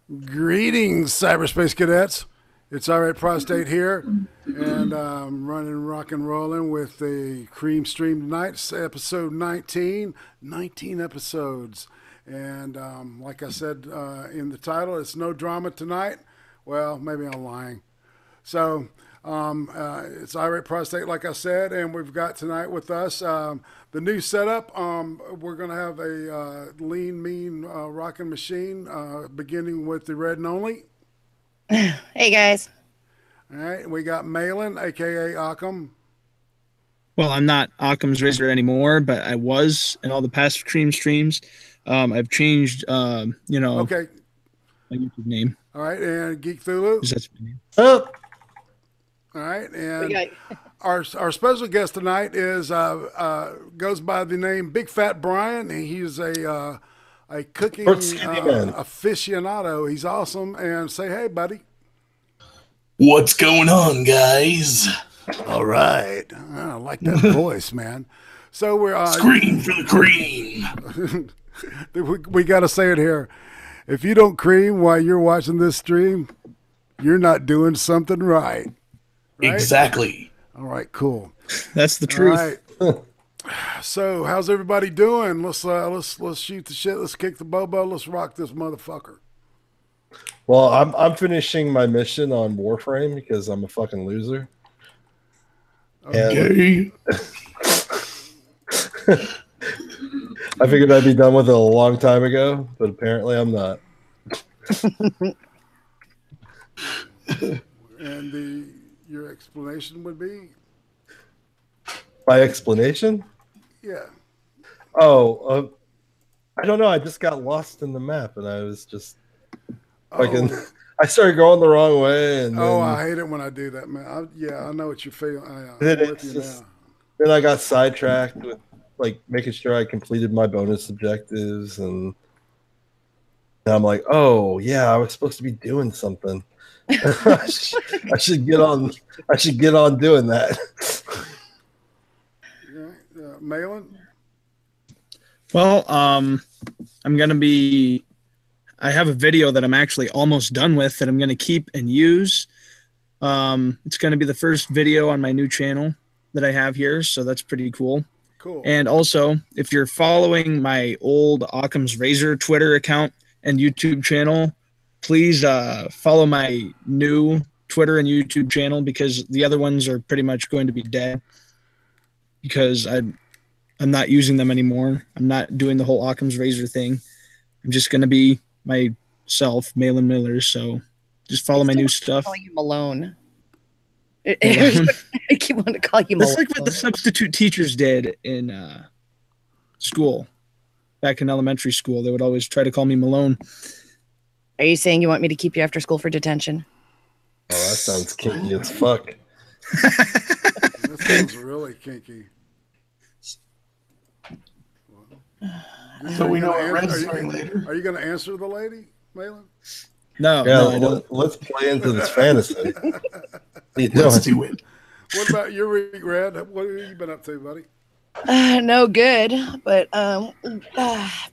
Greetings, cyberspace cadets. It's IRATE Prostate here, and running, rock and rolling with the Cream stream tonight. It's episode 19, 19 episodes. And like I said in the title, it's no drama tonight. Well, maybe I'm lying. So it's IRATE Prostate, like I said, and we've got tonight with us the new setup. We're going to have a lean, mean rocking machine, beginning with the red and only. Hey guys. All right, we got Malin, aka Occam. Well, I'm not Occam's Razor anymore, but I was in all the past Cream streams. I've changed, Okay. my YouTube name. All right, and Geek Thulu. That's my name. Oh. All right, and our special guest tonight is goes by the name Big Fat Brian. He's a cooking aficionado. He's awesome. And say hey, buddy. What's going on, guys? All right, I like that voice, man. So we're scream for the cream. we got to say it here. If you don't cream while you're watching this stream, you're not doing something right. Right? Exactly. All right, cool. That's the truth. All right. So, how's everybody doing? Let's shoot the shit. Let's kick the bobo. Let's rock this motherfucker. Well, I'm finishing my mission on Warframe because I'm a fucking loser. Okay. I figured I'd be done with it a long time ago, but apparently I'm not. And your explanation would be? My explanation? Yeah. Oh, I don't know. I just got lost in the map, and I was just fucking. I started going the wrong way, and then, I hate it when I do that, man. I know what you feel. Then I got sidetracked with like making sure I completed my bonus objectives, and I'm like, oh yeah, I was supposed to be doing something. I should get on. I should get on doing that. Malin? Well, I'm gonna be. I have a video that I'm actually almost done with that I'm gonna keep and use. It's gonna be the first video on my new channel that I have here, so that's pretty cool. Cool. And also, if you're following my old Occam's Razor Twitter account and YouTube channel, please follow my new Twitter and YouTube channel because the other ones are pretty much going to be dead because I'm not using them anymore. I'm not doing the whole Occam's Razor thing. I'm just going to be myself, Malin Miller. So just follow my new stuff. Call you Malone. I keep wanting to call you Malone. That's like what the substitute teachers did in school. Back in elementary school, they would always try to call me Malone. Are you saying you want me to keep you after school for detention? Oh, that sounds kinky as fuck. That sounds really kinky. So we know what Red's doing later. Are you going to answer the lady, Malin? No. Yeah, No, let's play into this fantasy. Let's do it. What about your week, Red? What have you been up to, buddy? No good, but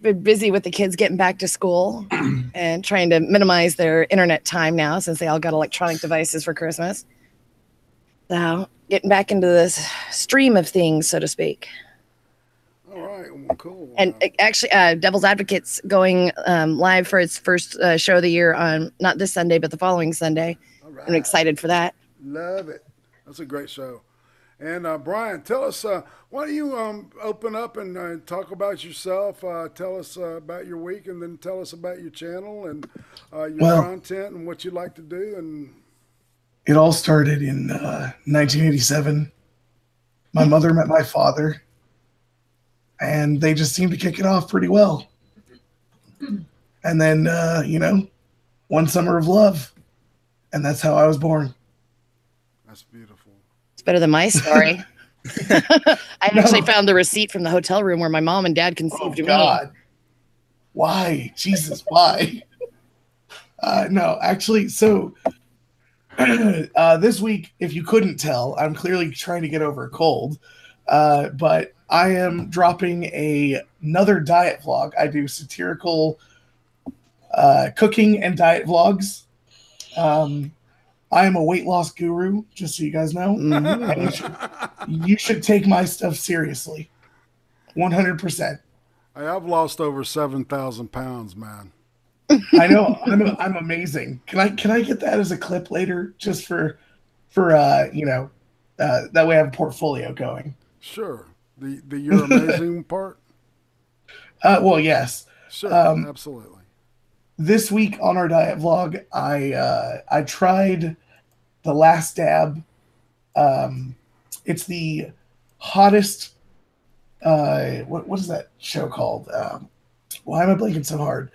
been busy with the kids getting back to school and trying to minimize their internet time now since they all got electronic devices for Christmas. So getting back into this stream of things, so to speak. All right, well, cool. And actually, Devil's Advocate's going live for its first show of the year on not this Sunday, but the following Sunday. All right. I'm excited for that. Love it. That's a great show. And Brian, tell us, why don't you open up and talk about yourself? Tell us about your week, and then tell us about your channel and your content and what you like to do. And it all started in 1987. My mother met my father, and they just seemed to kick it off pretty well. And then, one summer of love, and that's how I was born. That's beautiful. It's better than my story. I actually found the receipt from the hotel room where my mom and dad conceived me. God. Why? Jesus, why? No, actually, so this week, if you couldn't tell, I'm clearly trying to get over a cold. But I am dropping another diet vlog. I do satirical cooking and diet vlogs. I am a weight loss guru, just so you guys know. And you should take my stuff seriously. 100%. I've lost over 7,000 pounds, man. I know. I'm amazing. Can I get that as a clip later, just for you know, that way I have a portfolio going. Sure. The you're amazing part. Well, yes. Sure. Absolutely. This week on our diet vlog, I tried the Last Dab. It's the hottest. What is that show called? Why am I blanking so hard?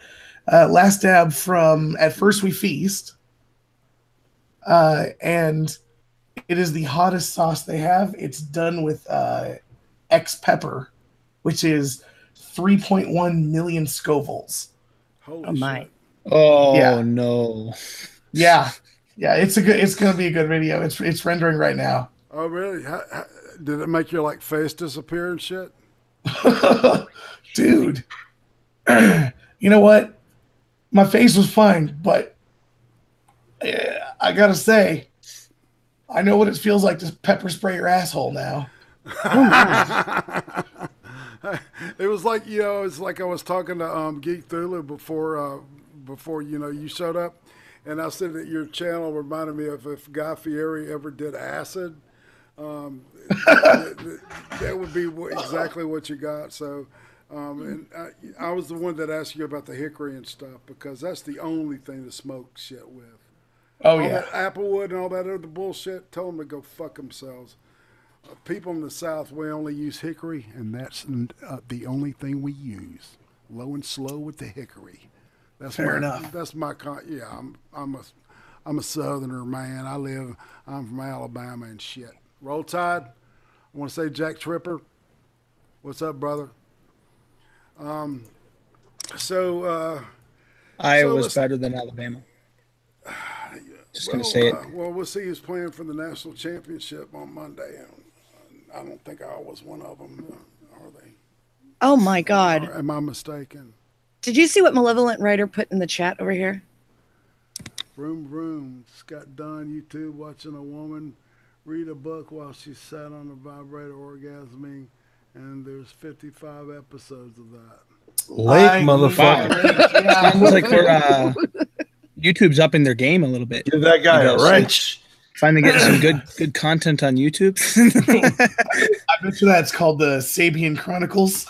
Last Dab from At First We Feast, and it is the hottest sauce they have. It's done with X pepper, which is 3.1 million Scovilles. Holy Oh my! shit. Oh Yeah. no! Yeah. It's gonna be a good video. It's rendering right now. Oh really? Did it make your like face disappear and shit? Dude, you know what? My face was fine, but I gotta say, I know what it feels like to pepper spray your asshole now. It was like, you know, it's like I was talking to Geek Thulu before you know you showed up, and I said that your channel reminded me of if Guy Fieri ever did acid. That would be exactly what you got. So, and I was the one that asked you about the hickory and stuff because that's the only thing to smoke shit with. Oh All yeah. that applewood and all that other bullshit. Tell them to go fuck themselves. People in the South, we only use hickory, and that's the only thing we use. Low and slow with the hickory. That's Fair enough. That's my yeah. I'm a Southerner, man. I'm from Alabama and shit. Roll Tide. I want to say Jack Tripper. What's up, brother? Iowa's better than Alabama. Just gonna say it. Well, we'll see who's playing for the national championship on Monday. I don't think Iowa's one of them, are they? Oh my God! Or am I mistaken? Did you see what Malevolent Writer put in the chat over here? Vroom vroom. Scott Dunn, YouTube, watching a woman read a book while she sat on a vibrator orgasming, and there's 55 episodes of that. Lake, motherfucker. Sounds like we're YouTube's upping their game a little bit. Give that guy a wrench. Finally getting some good content on YouTube. I bet you that's called the Sabian Chronicles.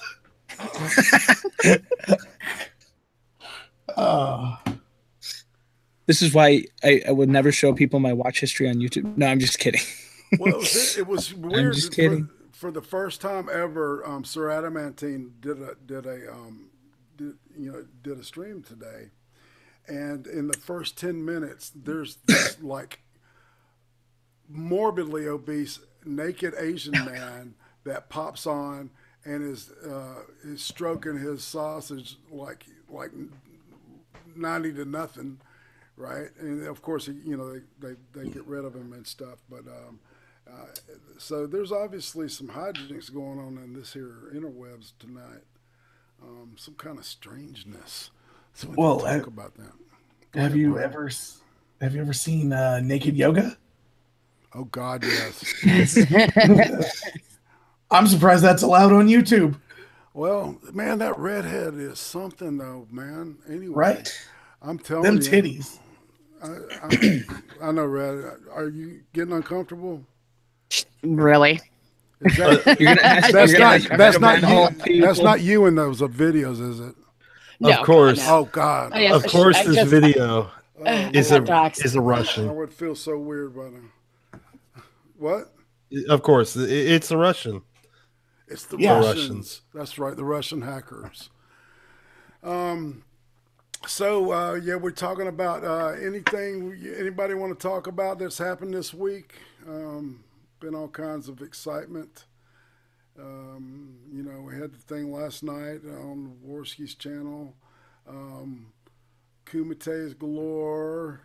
This is why I would never show people my watch history on YouTube. No, I'm just kidding. Well, it was weird. I'm just kidding. For the first time ever, Sir Adamantine did a stream today, and in the first 10 minutes, there's this like morbidly obese naked Asian man that pops on and is stroking his sausage like 90 to nothing, right? And of course, you know, they get rid of him and stuff, but so there's obviously some hijinks going on in this here interwebs tonight. Some kind of strangeness. So we can talk about that. Have you ever seen naked yoga? Oh God, yes. I'm surprised that's allowed on YouTube. Well, man, that redhead is something, though, man. Anyway, Right? I'm telling Them you, titties. I know, Red. Are you getting uncomfortable? Really? Is that, You're gonna ask, that's not you in those videos, is it? No, Of course. no. Oh God. Oh, yes, Of course, this just- video is I'm not a I Russian. would feel so weird by now. What? Of course, it's a Russian. It's the Yeah. Russians. That's right, the Russian hackers. So yeah, we're talking about anything anybody want to talk about that's happened this week. Been all kinds of excitement. You know, we had the thing last night on Worski's channel. Kumites galore.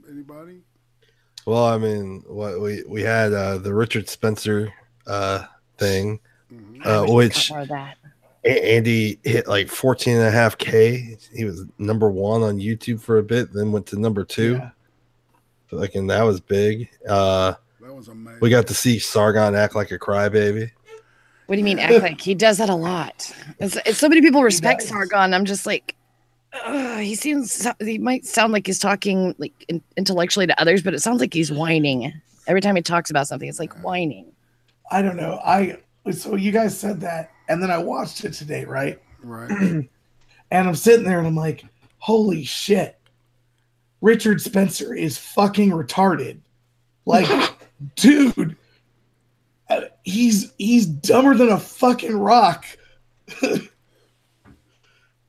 Anybody? Well, I mean, what we had the Richard Spencer thing, I wish we which got more of that. Andy hit like 14.5K. He was number 1 on YouTube for a bit, then went to number 2. Yeah. Like, and that was big. That was amazing. We got to see Sargon act like a crybaby. What do you mean act like? He does that a lot. It's so many people respect Sargon. I'm just like, he might sound like he's talking like intellectually to others, but it sounds like he's whining. Every time he talks about something, it's like whining. I don't know. So you guys said that, and then I watched it today, right? Right. And I'm sitting there and I'm like, holy shit. Richard Spencer is fucking retarded. Like, dude, he's dumber than a fucking rock.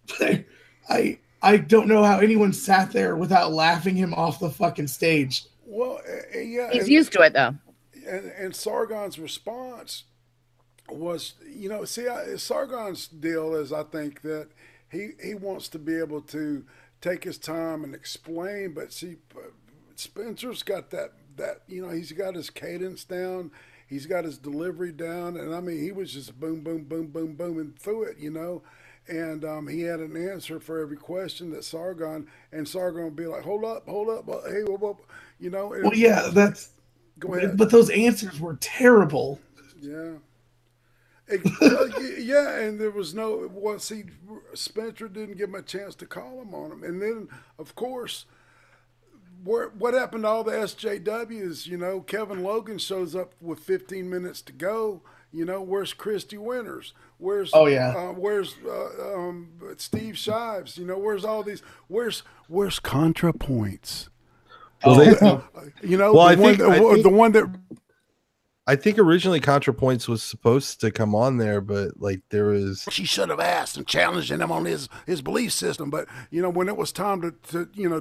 I don't know how anyone sat there without laughing him off the fucking stage. Well, yeah. He's used to it, though. And Sargon's response was, Sargon's deal is, I think, that he wants to be able to take his time and explain, but see, Spencer's got that he's got his cadence down, he's got his delivery down, and I mean, he was just boom, boom, boom, boom, booming through it, and he had an answer for every question that Sargon would be like, hold up, hey, whoop, Well, yeah, that's. Go ahead. But those answers were terrible. Yeah. Yeah, and there was Spencer didn't give him a chance to call him on him. And then, of course, what happened to all the SJWs? Kevin Logan shows up with 15 minutes to go. Where's Christy Winters? Where's Steve Shives? Where's all these? Where's ContraPoints? I think originally ContraPoints was supposed to come on there, but like there was. She should have asked and challenging him on his belief system, but when it was time to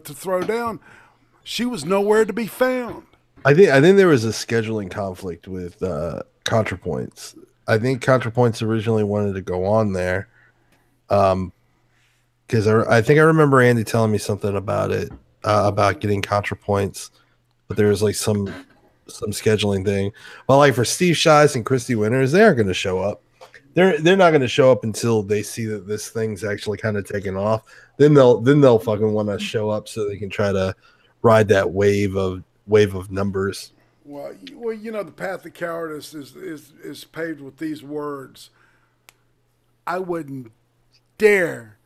throw down, she was nowhere to be found. I think there was a scheduling conflict with ContraPoints. I think ContraPoints originally wanted to go on there, because I think I remember Andy telling me something about it, about getting ContraPoints, but there was like some scheduling thing. Well, like for Steve Shives and Christy Winters, they aren't going to show up. They're not going to show up until they see that this thing's actually kind of taken off. Then they'll fucking want to show up so they can try to ride that wave of numbers. Well, the path of cowardice is paved with these words. I wouldn't dare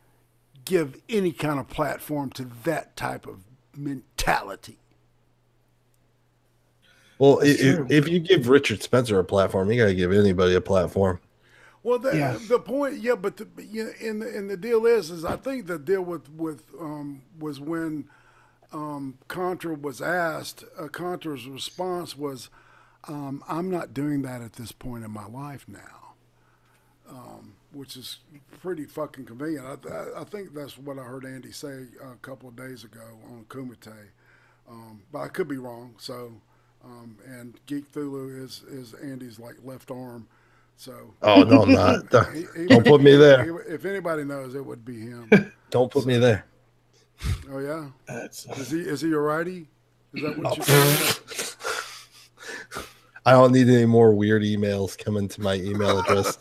give any kind of platform to that type of mentality. Well, if you give Richard Spencer a platform, you got to give anybody a platform. Well, the point, but the deal is I think the deal with was when Contra was asked. Contra's response was, "I'm not doing that at this point in my life now," which is pretty fucking convenient. I think that's what I heard Andy say a couple of days ago on Kumite, but I could be wrong. So. And Geek Thulu is Andy's like left arm, so. Oh no, I'm not. Don't put me there. If anybody knows, it would be him. Don't put me there. Oh yeah, is he a righty? Is that what you said? I don't need any more weird emails coming to my email address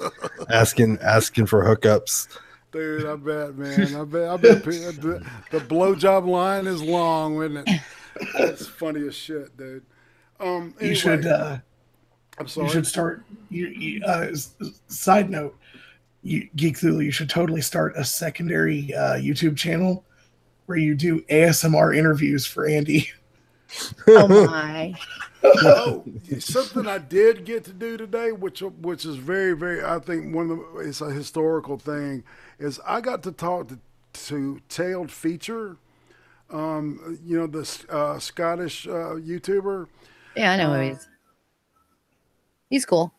asking for hookups. Dude, I bet, man. I bet the blowjob line is long, isn't it? That's funny as shit, dude. Anyway, you should. I'm sorry. You should start. Side note, Geek Thulu, you should totally start a secondary YouTube channel where you do ASMR interviews for Andy. Oh my! Something I did get to do today, which is very, very, I think it's a historical thing, is I got to talk to Tailed Feature, the Scottish YouTuber. Yeah, I know who he is. He's cool.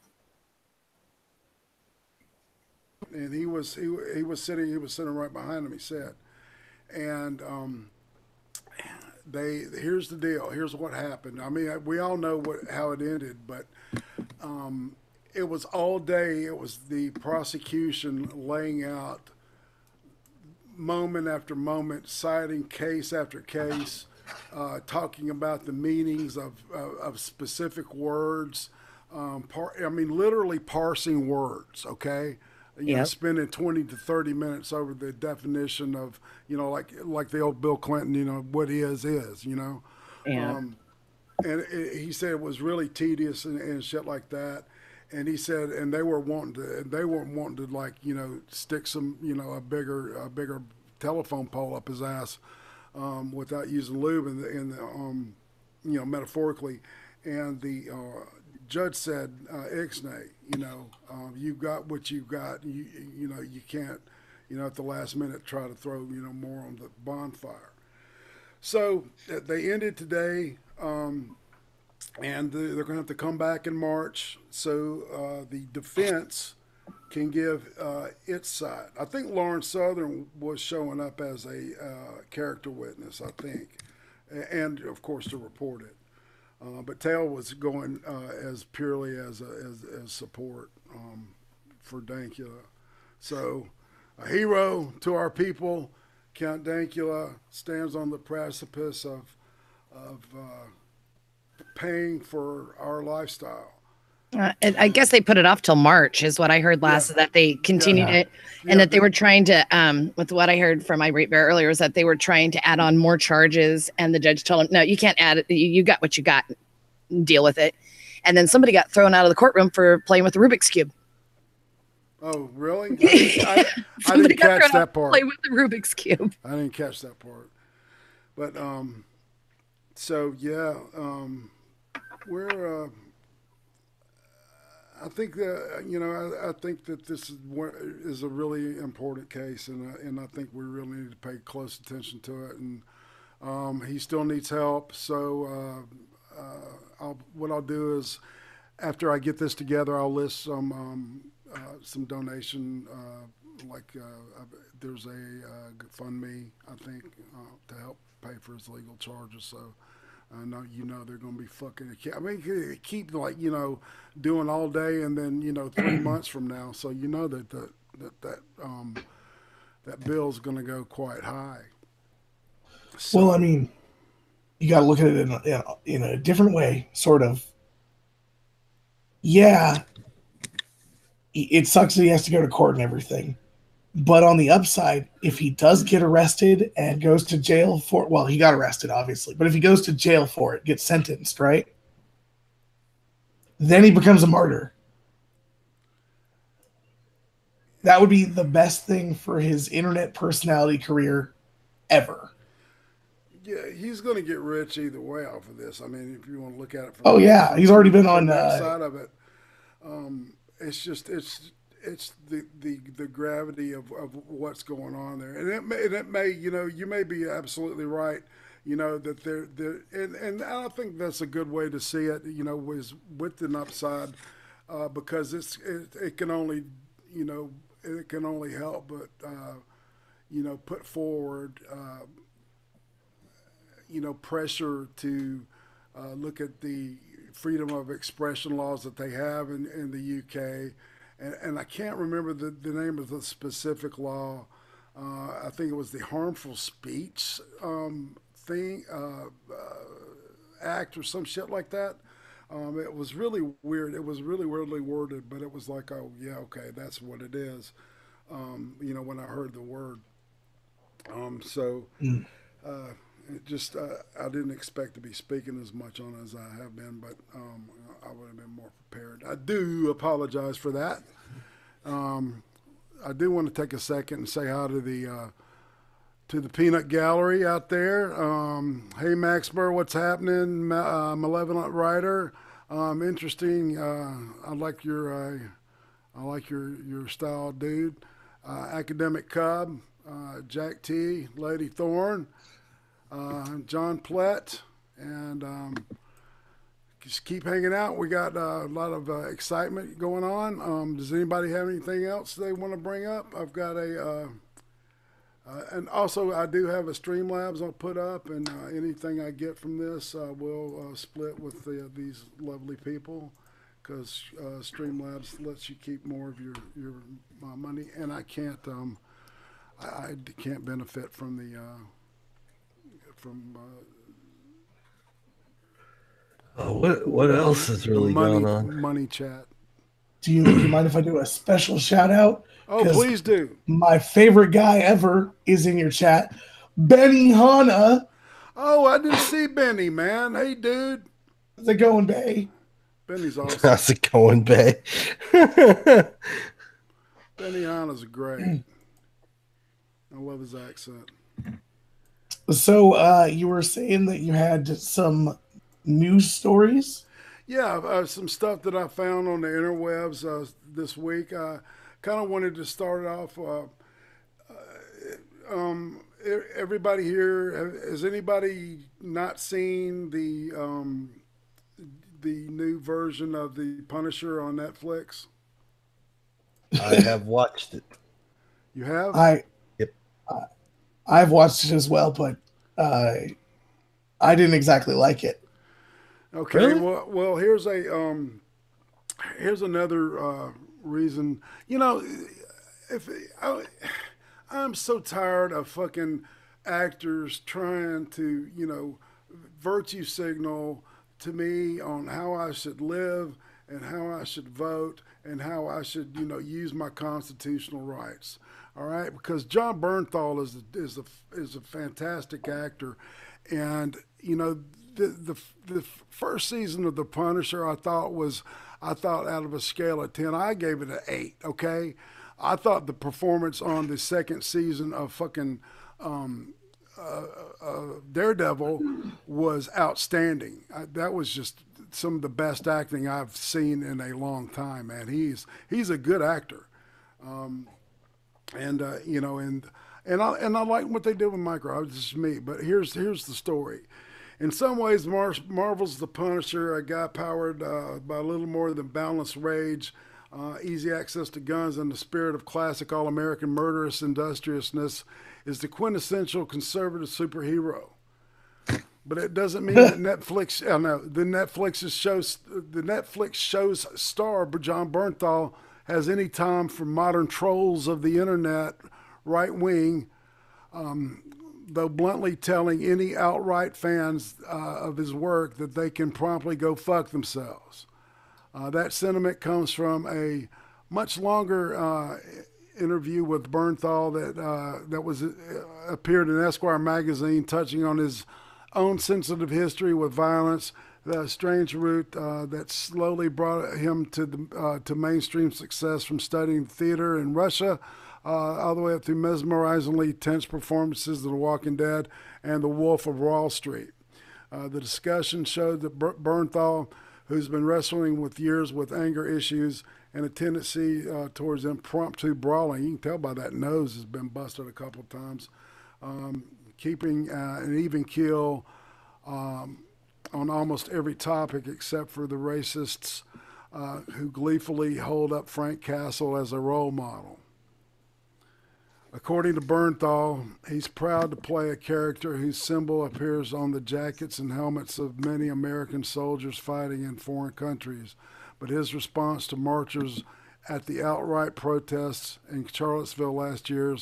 And he was sitting right behind him, he said. And here's the deal. Here's what happened. I mean, we all know how it ended, but it was all day. It was the prosecution laying out moment after moment, citing case after case, talking about the meanings of specific words. Literally parsing words, okay? spending 20 to 30 minutes over the definition of, like the old Bill Clinton, what is, Yeah. And he said it was really tedious and shit like that. And he said, and they weren't wanting to like, stick some, a bigger telephone pole up his ass, without using lube metaphorically. And the judge said, Ixnay, you've got what you've got. You can't, at the last minute try to throw, more on the bonfire. So they ended today, and they're going to have to come back in March. So the defense can give its side. I think Lawrence Southern was showing up as a character witness, I think, and of course to report it. But Tail was going as purely as support for Dankula. So a hero to our people. Count Dankula stands on the precipice of paying for our lifestyle. I guess they put it off till March, is what I heard last. Yeah. That they continued it, and that they were trying to. With what I heard from Irate Bear earlier, was that they were trying to add on more charges, and the judge told him, "No, you can't add it. You got what you got. Deal with it." And then somebody got thrown out of the courtroom for playing with the Rubik's Cube. Oh, really? I didn't catch that part. Play with the Rubik's Cube. I didn't catch that part. But so yeah, we're. I think that I think that this is a really important case, and I think we really need to pay close attention to it. And he still needs help. So what I'll do is, after I get this together, I'll list some donation, there's a GoFundMe, I think, to help pay for his legal charges. So I know they're going to be fucking. I mean, keep doing all day, and then 3 months from now, so that bill's going to go quite high. So, well, I mean, you got to look at it in a different way, sort of. Yeah, it sucks that he has to go to court and everything. But on the upside, if he does get arrested and goes to jail for, well, he got arrested, obviously, but if he goes to jail for it, gets sentenced, right? Then he becomes a martyr. That would be the best thing for his internet personality career ever. Yeah, he's going to get rich either way off of this. I mean, if you want to look at it from he's already been on that side of it. It's just it's the gravity of what's going on there, and it may you may be absolutely right, that they're and I think that's a good way to see it, was with an upside, because it can only it can only help but put forward pressure to look at the freedom of expression laws that they have in the UK. And I can't remember the name of the specific law. I think it was the harmful speech act or some shit like that. It was really weird. It was really weirdly worded, but it was like, oh yeah, okay, that's what it is. When I heard the word. It just I didn't expect to be speaking as much on it as I have been, but I would have been more prepared. I do apologize for that. I do want to take a second and say hi to the Peanut Gallery out there. Hey Max Burr, what's happening? Malevolent Writer, interesting. I like your style, dude. Academic Cub, Jack T, Lady Thorn. John Plett, and just keep hanging out. We got a lot of excitement going on. Does anybody have anything else they want to bring up? I've got and also I do have a Streamlabs I'll put up, and anything I get from this we'll split with these lovely people, because Streamlabs lets you keep more of your money, and I can't benefit from the what else is really money, going on? Money chat. do you mind if I do a special shout out? Oh, please do. My favorite guy ever is in your chat, Benny Hanna. Oh, I didn't see Benny, man. Hey, dude. How's it going, Bay? Benny's awesome. How's it going, Bay? Benny Hanna's great. I love his accent. So you were saying that you had some news stories? Yeah, some stuff that I found on the interwebs this week. I kind of wanted to start off. Everybody here, has anybody not seen the new version of the Punisher on Netflix? I have watched it. You have? Yep. I've watched it as well, but I didn't exactly like it. Okay. Really? Well, here's another reason. You know, I'm so tired of fucking actors trying to, virtue signal to me on how I should live and how I should vote and how I should, use my constitutional rights. All right, because John Bernthal is a fantastic actor, and the first season of The Punisher I thought out of a scale of 10 I gave it an 8. Okay, I thought the performance on the second season of fucking Daredevil was outstanding. That was just some of the best acting I've seen in a long time, man. He's a good actor. And I like what they did with Micro. It's just me, but here's the story. In some ways, Marvel's The Punisher, a guy powered by a little more than balanced rage, easy access to guns, and the spirit of classic all-American murderous industriousness, is the quintessential conservative superhero. But it doesn't mean that Netflix show's star John Bernthal has any time for modern trolls of the internet, right wing, though bluntly telling any outright fans of his work that they can promptly go fuck themselves. That sentiment comes from a much longer interview with Bernthal that appeared in Esquire magazine, touching on his own sensitive history with violence, the strange route that slowly brought him to mainstream success, from studying theater in Russia all the way up through mesmerizingly tense performances of The Walking Dead and The Wolf of Wall Street. The discussion showed that Bernthal, who's been wrestling with years with anger issues and a tendency towards impromptu brawling, you can tell by that nose has been busted a couple of times, keeping an even keel on almost every topic except for the racists who gleefully hold up Frank Castle as a role model. According to Bernthal, he's proud to play a character whose symbol appears on the jackets and helmets of many American soldiers fighting in foreign countries. But his response to marchers at the outright protests in Charlottesville last year,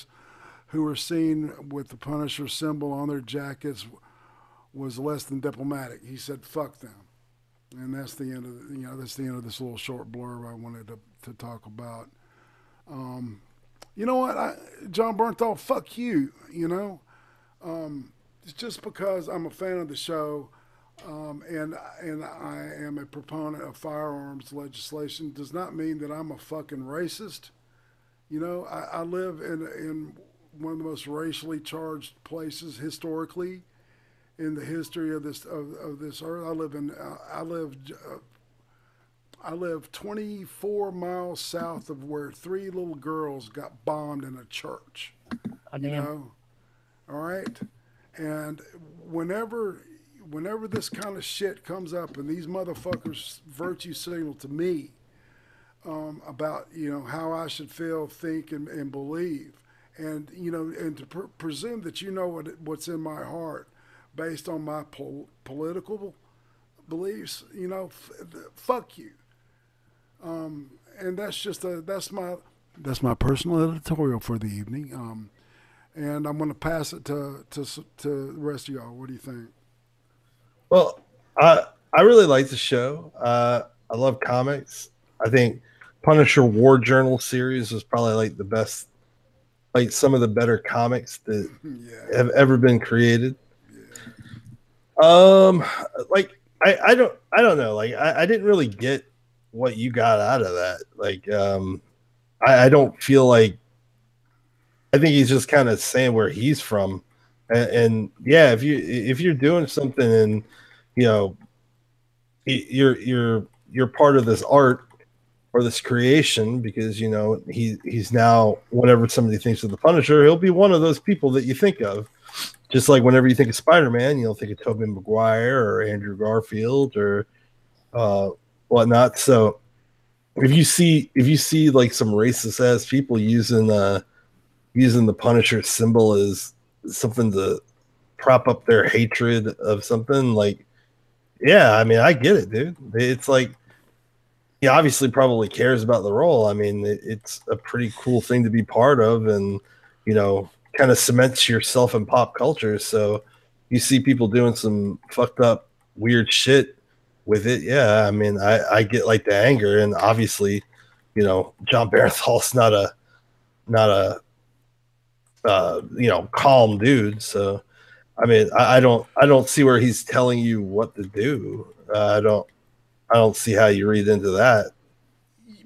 who were seen with the Punisher symbol on their jackets, was less than diplomatic. He said, "Fuck them," and that's the end of that's the end of this little short blurb I wanted to talk about. You know what, John Bernthal, fuck you. It's just because I'm a fan of the show, and I am a proponent of firearms legislation, does not mean that I'm a fucking racist. I live in one of the most racially charged places historically in the history of this earth. I live 24 miles south of where 3 little girls got bombed in a church. All right, and whenever this kind of shit comes up and these motherfuckers virtue signal to me about how I should feel, think, and believe, and and to presume that what's in my heart based on my political beliefs, fuck you. And that's my personal editorial for the evening. And I'm going to pass it to the rest of y'all. What do you think? Well, I really like the show. I love comics. I think Punisher War Journal series was probably like the best, like some of the better comics that have ever been created. Like I don't know. Like I didn't really get what you got out of that. Like I don't feel like, I think he's just kind of saying where he's from, and yeah, if you're doing something and you know you're part of this art or this creation, because you know he's now, whenever somebody thinks of the Punisher, he'll be one of those people that you think of. Just like whenever you think of Spider-Man, you'll think of Tobey Maguire or Andrew Garfield or whatnot. So if you see like some racist ass people using the Punisher symbol as something to prop up their hatred of something, like, yeah, I mean, I get it, dude. It's like, he obviously probably cares about the role. I mean, it's a pretty cool thing to be part of, and you know, kind of cements yourself in pop culture. So you see people doing some fucked up weird shit with it. Yeah, I mean, I get like the anger, and obviously, you know, John Barenthal's not a you know, calm dude. So I mean, I don't see where he's telling you what to do. I don't see how you read into that.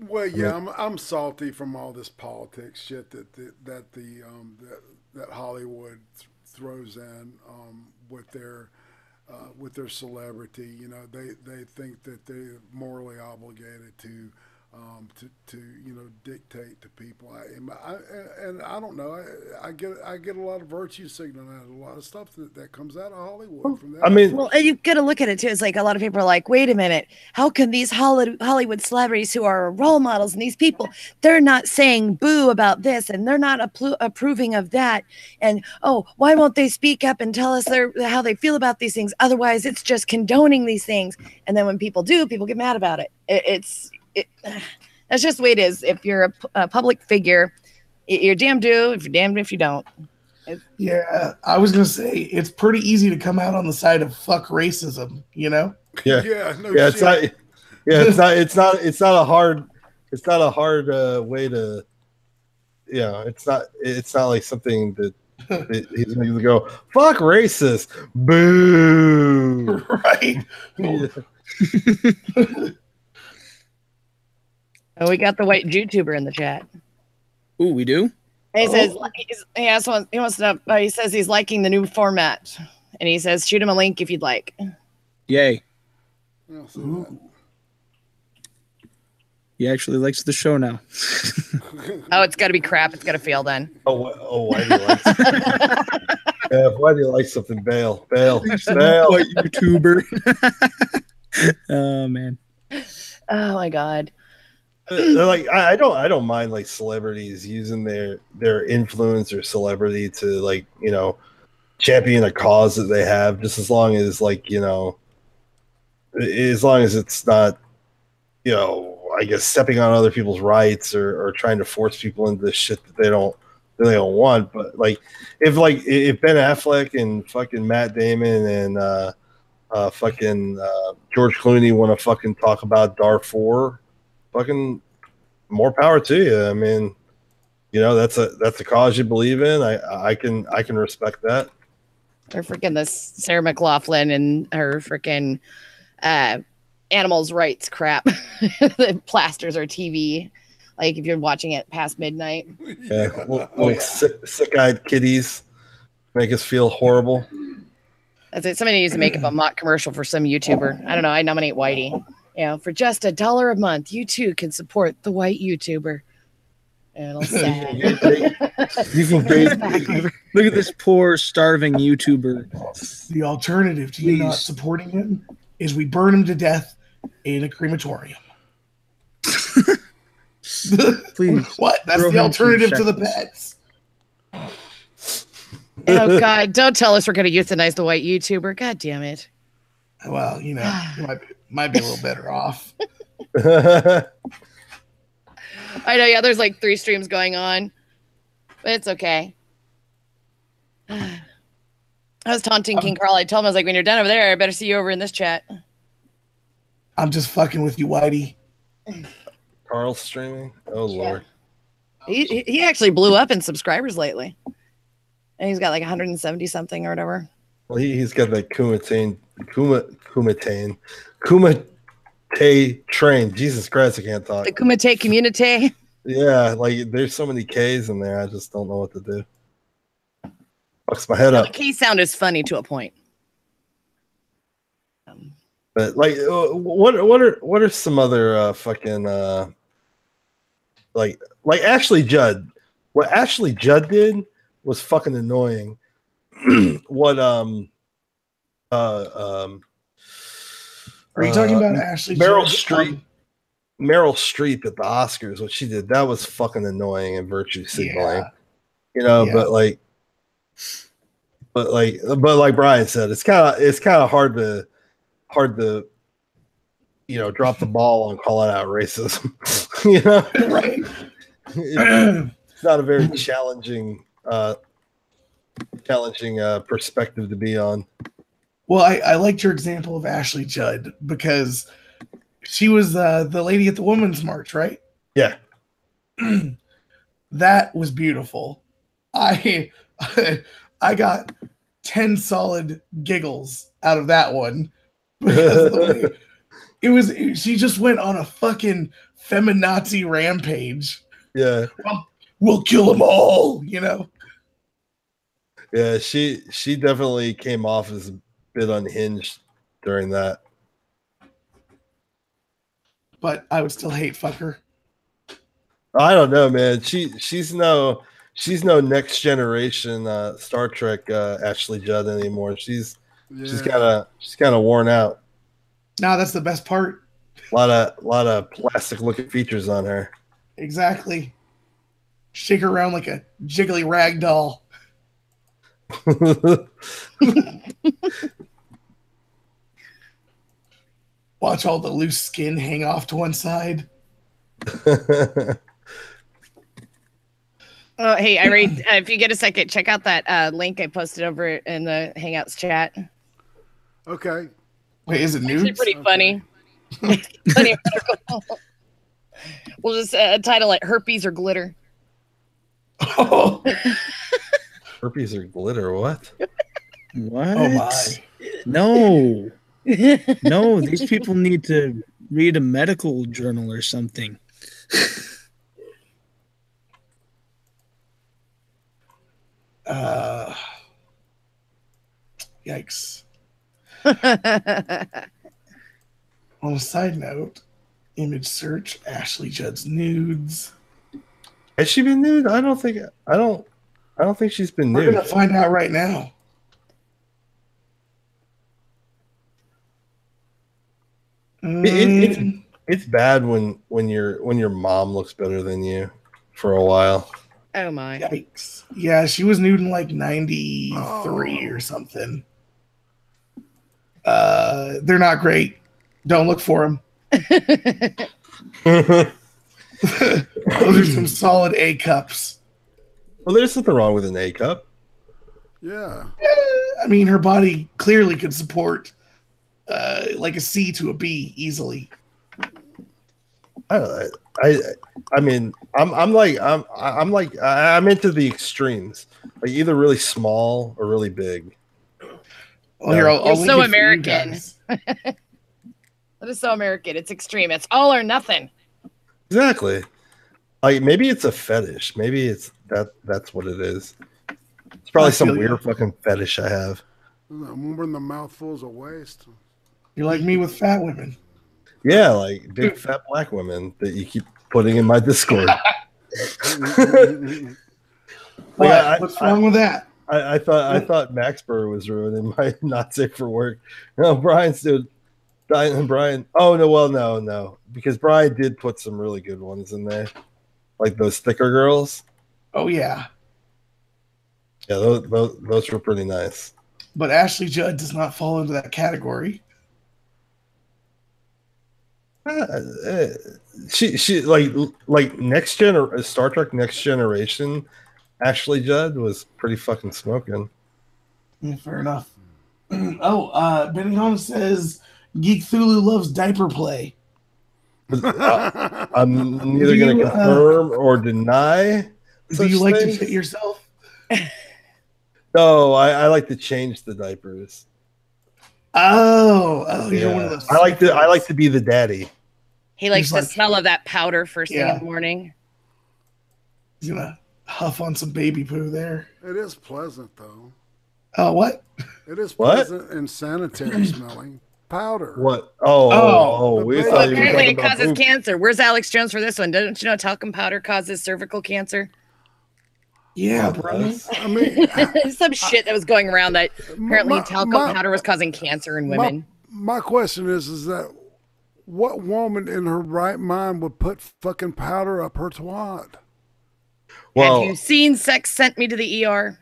Well, yeah, I'm salty from all this politics shit that Hollywood throws in with their celebrity. You know, they think that they're morally obligated to you know, dictate to people. And I don't know. I get a lot of virtue signaling out of a lot of stuff that comes out of Hollywood from that. I mean, well, you got to look at it too. It's like a lot of people are like, wait a minute, how can these Hollywood celebrities who are role models and these people, they're not saying boo about this and they're not approving of that, and oh, why won't they speak up and tell us how they feel about these things? Otherwise, it's just condoning these things. And then when people do, people get mad about it. That's just the way it is. If you're a public figure, you're damned do. If you're damned if you don't. Yeah, I was gonna say it's pretty easy to come out on the side of fuck racism. You know? Yeah, no yeah. shit. It's not a hard way to. Yeah, it's not like something that he's going to go fuck racist. Boo. Right. Oh, we got the white YouTuber in the chat. Ooh, we do? He says he wants to know, he says he's liking the new format. And he says, shoot him a link if you'd like. Yay. Ooh. He actually likes the show now. Oh, it's got to be crap. It's got to fail then. Why do you like something? Why do you like something? Bail. White YouTuber. Oh, man. Oh, my God. Like I don't mind like celebrities using their influence or celebrity to, like, you know, champion a cause that they have, just as long as, like, you know, as long as it's not, you know, I guess stepping on other people's rights or trying to force people into shit that they don't want. But like if Ben Affleck and fucking Matt Damon and fucking George Clooney want to fucking talk about Darfur, fucking more power to you. I mean, you know, that's a cause you believe in. I can respect that. Or freaking this Sarah McLachlan and her freaking animals' rights crap. The plasters or TV, like if you're watching it past midnight. Yeah, little sick-eyed kitties make us feel horrible. That's it. Somebody needs to make up a mock commercial for some YouTuber. I don't know. I nominate Whitey. You know, for just $1 a month, you too can support the white YouTuber. And it'll sad. You can Look at this poor, starving YouTuber. The alternative to you not supporting him is we burn him to death in a crematorium. Please. What? That's the alternative to the pets. Oh, God. Don't tell us we're going to euthanize the white YouTuber. God damn it. Well, you know, you might be a little better off. I know, yeah, there's like 3 streams going on, but it's okay. I was taunting King Carl. I told him, I was like, when you're done over there, I better see you over in this chat. I'm just fucking with you, Whitey. Carl's streaming. Oh Lord. He actually blew up in subscribers lately, and he's got like 170 something or whatever. Well, he's got that Kumite train. Jesus Christ, I can't talk. The Kumite community. Yeah, like there's so many K's in there. I just don't know what to do. Fucks my head up. The K sound is funny to a point. But like, what are some other fucking like Ashley Judd? What Ashley Judd did was fucking annoying. What are you talking about Ashley Meryl Judd? Streep? Meryl Streep at the Oscars, what she did, that was fucking annoying and virtue signaling. Yeah. You know, Yeah. but like Brian said, it's kind of hard to drop the ball and call it out racism. You know, Right. It's not a very challenging perspective to be on. Well, I liked your example of Ashley Judd because she was the lady at the Women's March, right? Yeah. That was beautiful. I got 10 solid giggles out of that one. Because the way she just went on a fucking feminazi rampage. Yeah. Well, we'll kill them all, you know. Yeah, she definitely came off as a bit unhinged during that. But I would still hate fuck her. I don't know, man. She's no next generation Star Trek Ashley Judd anymore. She's kind of worn out. Nah, that's the best part. A lot of plastic looking features on her. Exactly. Shake her around like a jiggly rag doll. Watch all the loose skin hang off to one side. Oh, hey, Irate, if you get a second, check out that link I posted over in the Hangouts chat. Okay. Wait, is it It's nudes? pretty funny. Funny article. We'll just title it "Herpes or Glitter." Oh. Herpes or glitter? What? What? Oh my. No. No, these people need to read a medical journal or something. Yikes. On a side note, image search, Ashley Judd's nudes. Has she been nude? I don't think she's been We're nude. gonna find out right now. It's bad when your mom looks better than you for a while. Oh my! Yikes. Yeah, she was nude in like 93 or something. They're not great. Don't look for them. Those are some solid A cups. Well, there's nothing wrong with an A cup. Yeah. I mean, her body clearly could support like a C to a B easily. I mean, I'm into the extremes, like either really small or really big. Well, here, I'll You're link so it for you American. guys. That is so American. It's extreme. It's all or nothing. Exactly. Like maybe it's a fetish. Maybe it's that's what it is. It's probably some weird fucking fetish I have. Remember in the mouthfuls of waste. You're like me with fat women. Yeah, like big fat black women that you keep putting in my Discord. What's wrong with that? I thought Max Burr was ruining my not safe for work. No, Brian's dude. Brian. Oh no, well no, because Brian did put some really good ones in there, like those thicker girls. Oh yeah. Yeah, those were pretty nice. But Ashley Judd does not fall into that category. She like next gen Star Trek Next Generation. Ashley Judd was pretty fucking smoking. Yeah, fair enough. Benny Holmes says Geek Thulu loves diaper play. I'm neither going to confirm or deny. Do you like to shit yourself? No, I like to change the diapers. Oh, you're one of those. I like to be the daddy. He likes the smell of that powder first thing in the morning. He's gonna huff on some baby poo there. It is pleasant though. Oh, what? It is pleasant and sanitary smelling powder. What? Oh, we thought you were apparently talking it causes about cancer. Where's Alex Jones for this one? Don't you know talcum powder causes cervical cancer? Yeah, bro. I mean, some shit that was going around that apparently talcum powder was causing cancer in women. My question is that what woman in her right mind would put fucking powder up her twat? Well, have you seen Sex Sent Me to the ER?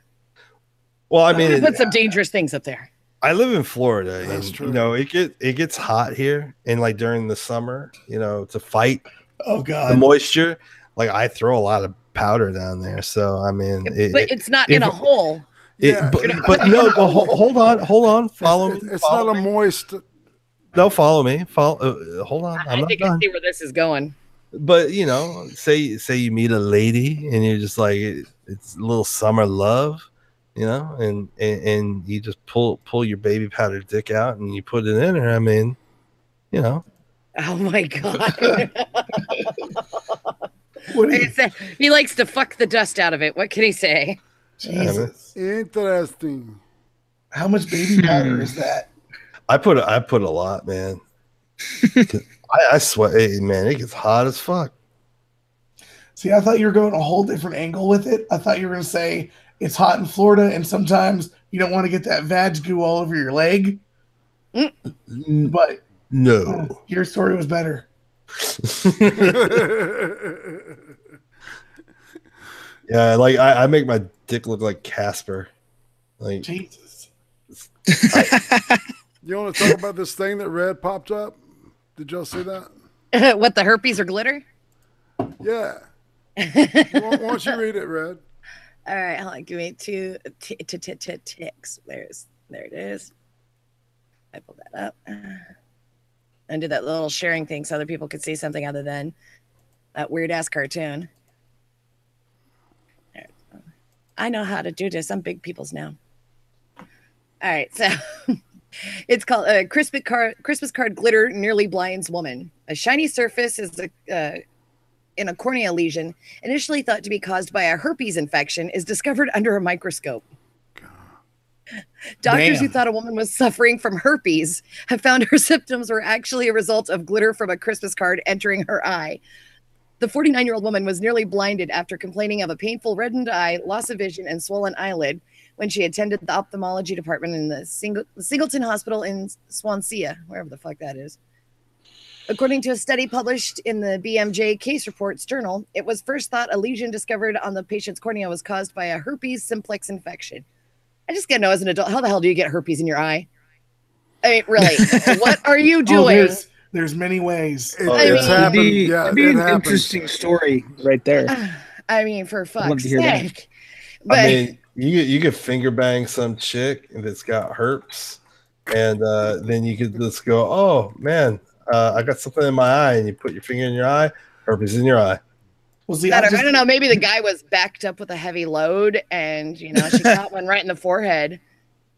Well, I mean, put some dangerous things up there. I live in Florida, That's and true. you know it gets hot here, and like during the summer, you know, to fight the moisture, like I throw a lot of powder down there. So I mean, but it's not in a hole. But no, hold on, follow me. It's not a moist. No, follow me. Hold on. I think I see where this is going. But you know, say you meet a lady and you're just like it's a little summer love, you know, and you just pull your baby powder dick out and you put it in her. I mean, you know. Oh my god. He likes to fuck the dust out of it. What can he say? Jesus. Interesting. How much baby powder is that? I put a lot, man. I sweat, man. It gets hot as fuck. See, I thought you were going a whole different angle with it. I thought you were going to say it's hot in Florida, and sometimes you don't want to get that vag goo all over your leg. But no, your story was better. Yeah, like I make my dick look like Casper. Like Jesus. You want to talk about this thing that Red popped up? Did y'all see that? What, the herpes or glitter? Yeah. Why don't you read it, Red? All right, hold on. Give me two ticks. There it is. I pulled that up. And do that little sharing thing so other people could see something other than that weird ass cartoon. I know how to do this. I'm big people's now. All right, so it's called Christmas card glitter nearly blinds woman. A shiny surface is in a cornea lesion, initially thought to be caused by a herpes infection, is discovered under a microscope. Doctors who thought a woman was suffering from herpes have found her symptoms were actually a result of glitter from a Christmas card entering her eye. The 49-year-old woman was nearly blinded after complaining of a painful reddened eye, loss of vision, and swollen eyelid when she attended the ophthalmology department in the Singleton Hospital in Swansea, wherever the fuck that is. According to a study published in the BMJ Case Reports Journal, it was first thought a lesion discovered on the patient's cornea was caused by a herpes simplex infection. I just gotta know, as an adult, how the hell do you get herpes in your eye? I mean, really, what are you doing? There's many ways. It's happened. It'd be an interesting story right there. I mean, for fuck's sake. That. But, I mean, you could finger bang some chick that's got herpes, and then you could just go, "Oh man, I got something in my eye," and you put your finger in your eye, herpes in your eye. Well, see, I don't know. Maybe the guy was backed up with a heavy load, and she got one right in the forehead.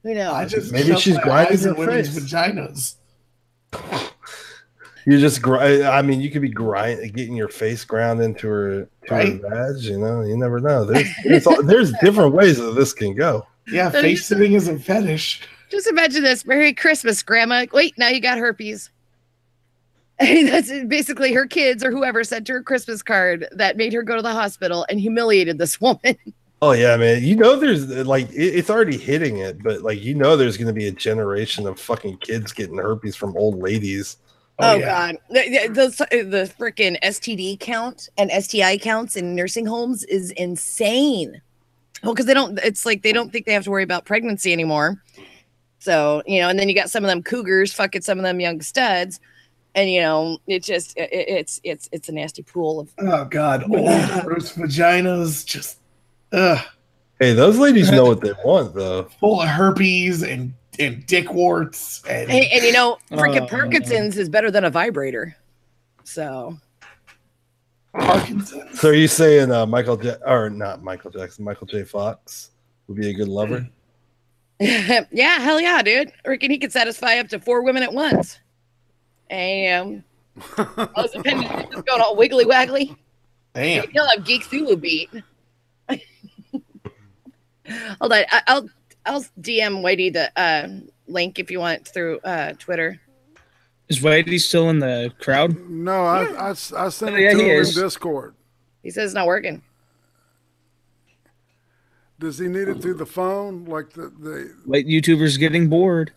Who knows? Maybe she's grinding her women's face. vaginas. You just I mean, you could be getting your face ground into her vag. You know, you never know. There's different ways that this can go. Yeah, face sitting is a fetish. Just imagine this: Merry Christmas, Grandma. Wait, now you got herpes. That's basically her kids or whoever sent her a Christmas card that made her go to the hospital and humiliated this woman. Oh yeah, man. You know, there's like it's already hitting it, but like there's going to be a generation of fucking kids getting herpes from old ladies. Oh God, the freaking STD count and STI counts in nursing homes is insane. Well, because they don't think they have to worry about pregnancy anymore. So and then you got some of them cougars fucking some of them young studs. And it's a nasty pool of God, old gross vaginas, just Hey, those ladies know what they want though. Full of herpes and dick warts and freaking Parkinson's is better than a vibrator. So Parkinson's. So are you saying Michael J. Fox would be a good lover? Yeah, hell yeah, dude. I reckon he could satisfy up to 4 women at once. I was depending on just going all wiggly waggly. Damn. He'll have Geek Thulu beat. Hold on, I'll DM Whitey the link if you want through Twitter. Is Whitey still in the crowd? No, I sent Oh, it yeah, to he him in is. Discord. He says it's not working. Does he need it through the phone? Like the White YouTuber's getting bored.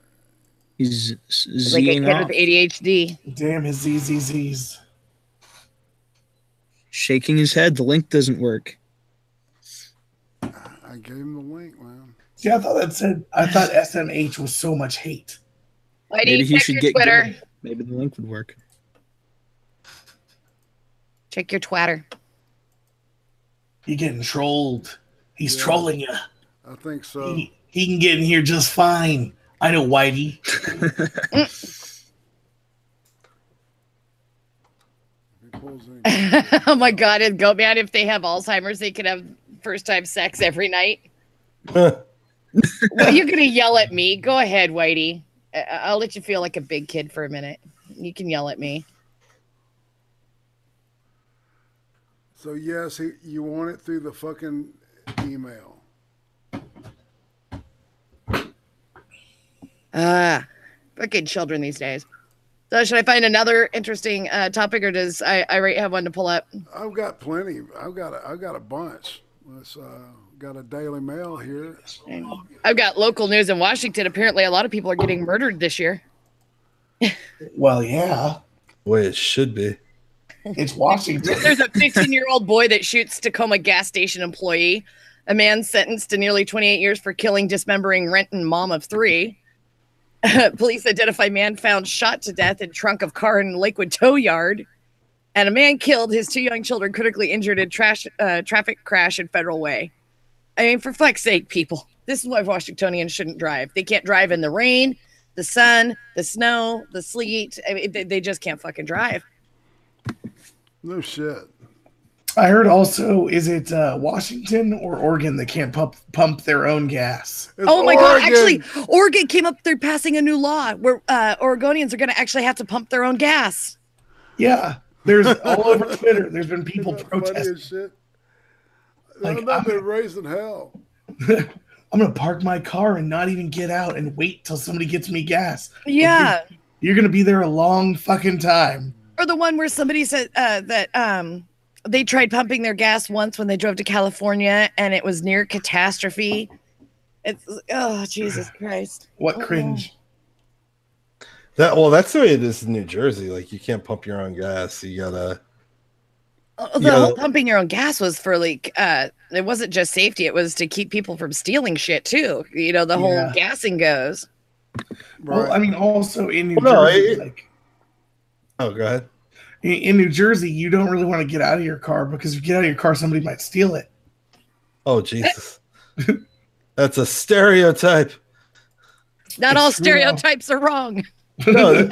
He's Like a Zing kid off, with ADHD. Damn his ZZZs. shaking his head. The link doesn't work. I gave him the link, man. See, I thought SMH was so much hate. Whitey, Maybe he check should your get Twitter. good. Maybe the link would work. Check your Twitter. He getting trolled. He's Yeah. trolling you. I think so. He can get in here just fine. I know, Whitey. He pulls in. Oh my God, and go man, if they have Alzheimer's, they could have first time sex every night. Well, you're gonna yell at me. Go ahead, Whitey. I'll let you feel like a big kid for a minute. You can yell at me. So yes, you want it through the fucking email. Fucking children these days. So should I find another interesting topic, or does IRATE have one to pull up? I've got plenty. I've got a bunch. Let's got a Daily Mail here. I've got local news in Washington. Apparently, a lot of people are getting murdered this year. Well, yeah. Way it should be. It's Washington. There's a 15-year-old boy that shoots Tacoma gas station employee. A man sentenced to nearly 28 years for killing, dismembering, Renton mom of 3. Police identify man found shot to death in trunk of car in Lakewood tow yard. And a man killed his 2 young children, critically injured in traffic crash in Federal Way. I mean, for fuck's sake, people. This is why Washingtonians shouldn't drive. They can't drive in the rain, the sun, the snow, the sleet. I mean, they just can't fucking drive. No shit. I heard also, is it Washington or Oregon that can't pump their own gas? It's Oh my God. Oregon. Actually, Oregon came up, they're passing a new law where Oregonians are going to actually have to pump their own gas. Yeah. There's all over Twitter. There's been people Isn't that funny protesting. as shit? Like, I've been raising hell. I'm going to park my car and not even get out and wait till somebody gets me gas. Yeah. You're going to be there a long fucking time. Or the one where somebody said that they tried pumping their gas once when they drove to California and it was near catastrophe. It's, oh, Jesus Christ. What cringe. That's the way it is in New Jersey. Like, you can't pump your own gas. You gotta. The whole pumping your own gas was for like, it wasn't just safety. It was to keep people from stealing shit too. You know, the whole gassing goes. Right. Well, I mean, also in New Well, no, Jersey, Oh, go ahead. in New Jersey, you don't really want to get out of your car because if you get out of your car, somebody might steal it. Oh, Jesus. That's a stereotype. Not all stereotypes are wrong. No,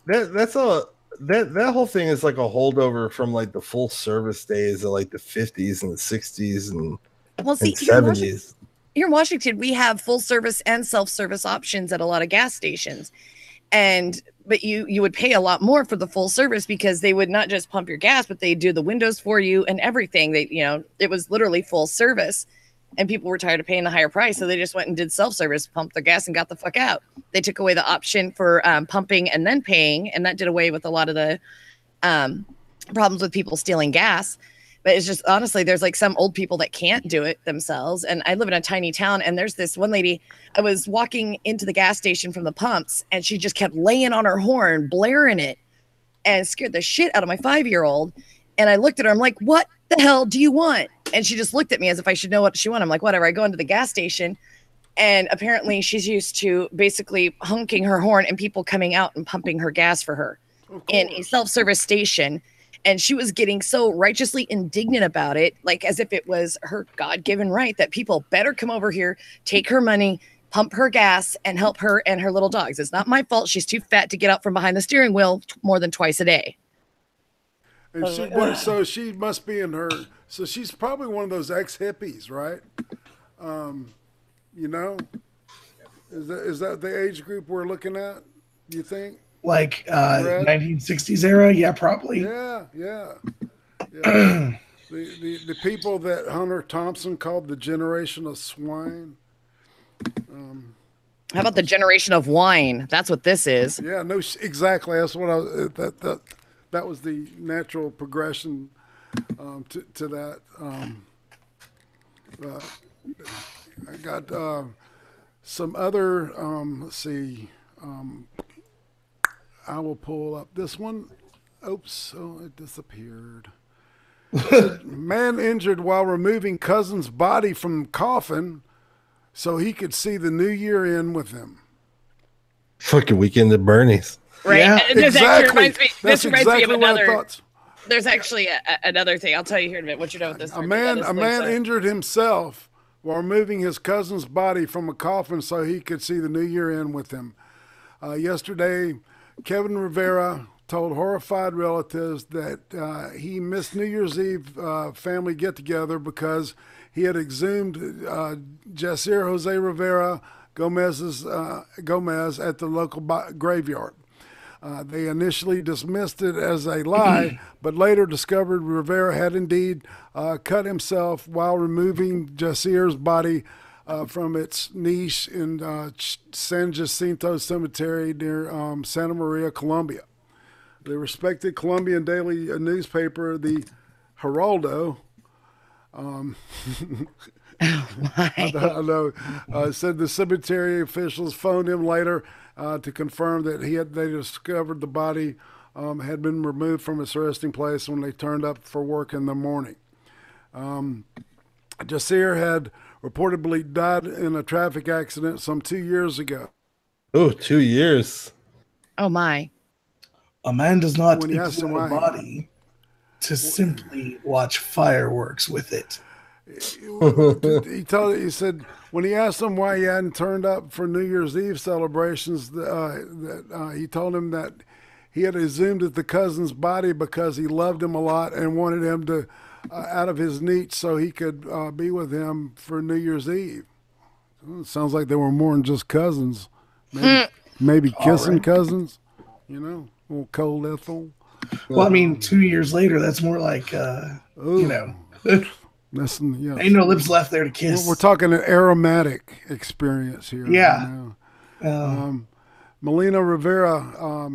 that's all. That whole thing is like a holdover from like the full service days of like the 50s and the 60s and, Well, see, and 70s. Here in Washington, we have full service and self-service options at a lot of gas stations. But you would pay a lot more for the full service because they would not just pump your gas, but they do the windows for you and everything. It was literally full service, and people were tired of paying the higher price, so they just went and did self-service, pumped their gas, and got the fuck out. They took away the option for pumping and then paying, and that did away with a lot of the problems with people stealing gas. But it's just, honestly, there's like some old people that can't do it themselves. And I live in a tiny town, and there's this one lady, I was walking into the gas station from the pumps, and she just kept laying on her horn, blaring it, and scared the shit out of my 5-year-old. And I looked at her, I'm like, what the hell do you want? And she just looked at me as if I should know what she wanted. I'm like, whatever. I go into the gas station, and apparently she's used to basically honking her horn and people coming out and pumping her gas for her in a self-service station. And she was getting so righteously indignant about it, like as if it was her God-given right that people better come over here, take her money, pump her gas and help her and her little dogs. It's not my fault. She's too fat to get up from behind the steering wheel more than twice a day. And so she must be in her. So she's probably one of those ex-hippies, right? You know, is that the age group we're looking at? You think? Like 1960s era? Yeah, probably. Yeah. The people that Hunter Thompson called the generation of swine. How about the generation of wine? That's what this is. Yeah, no, exactly. That's what that was the natural progression to that. I got some other. Let's see. I will pull up this one. Oops! Oh, it disappeared. Man injured while removing cousin's body from coffin so he could see the new year in with him. Fucking Weekend at Bernie's. Right. Yeah, exactly. This reminds me of another. There's actually another thing. I'll tell you here in a minute. What you know with this? A man injured himself while removing his cousin's body from a coffin so he could see the new year in with him. Yesterday, Kevin Rivera told horrified relatives that he missed New Year's Eve family get-together because he had exhumed Jacir Jose Rivera Gomez at the local graveyard. They initially dismissed it as a lie, but later discovered Rivera had indeed cut himself while removing Jacir's body from its niche in San Jacinto Cemetery near Santa Maria, Colombia. The respected Colombian daily newspaper, the Heraldo, I know, said the cemetery officials phoned him later to confirm that they discovered the body had been removed from its resting place when they turned up for work in the morning. Jacir had reportedly died in a traffic accident some 2 years ago. Oh, 2 years. Oh, my. A man does not exhume a body to simply watch fireworks with it. He said when he asked him why he hadn't turned up for New Year's Eve celebrations, he told him that he had exhumed the cousin's body because he loved him a lot and wanted him to out of his niche so he could be with him for New Year's Eve. It sounds like they were more than just cousins. Maybe kissing cousins, you know, a little cold Ethel. Well, I mean, 2 years later, that's more like, you know. Listen, yes. Ain't no lips left there to kiss. We're talking an aromatic experience here. Yeah. You know? Melina Rivera,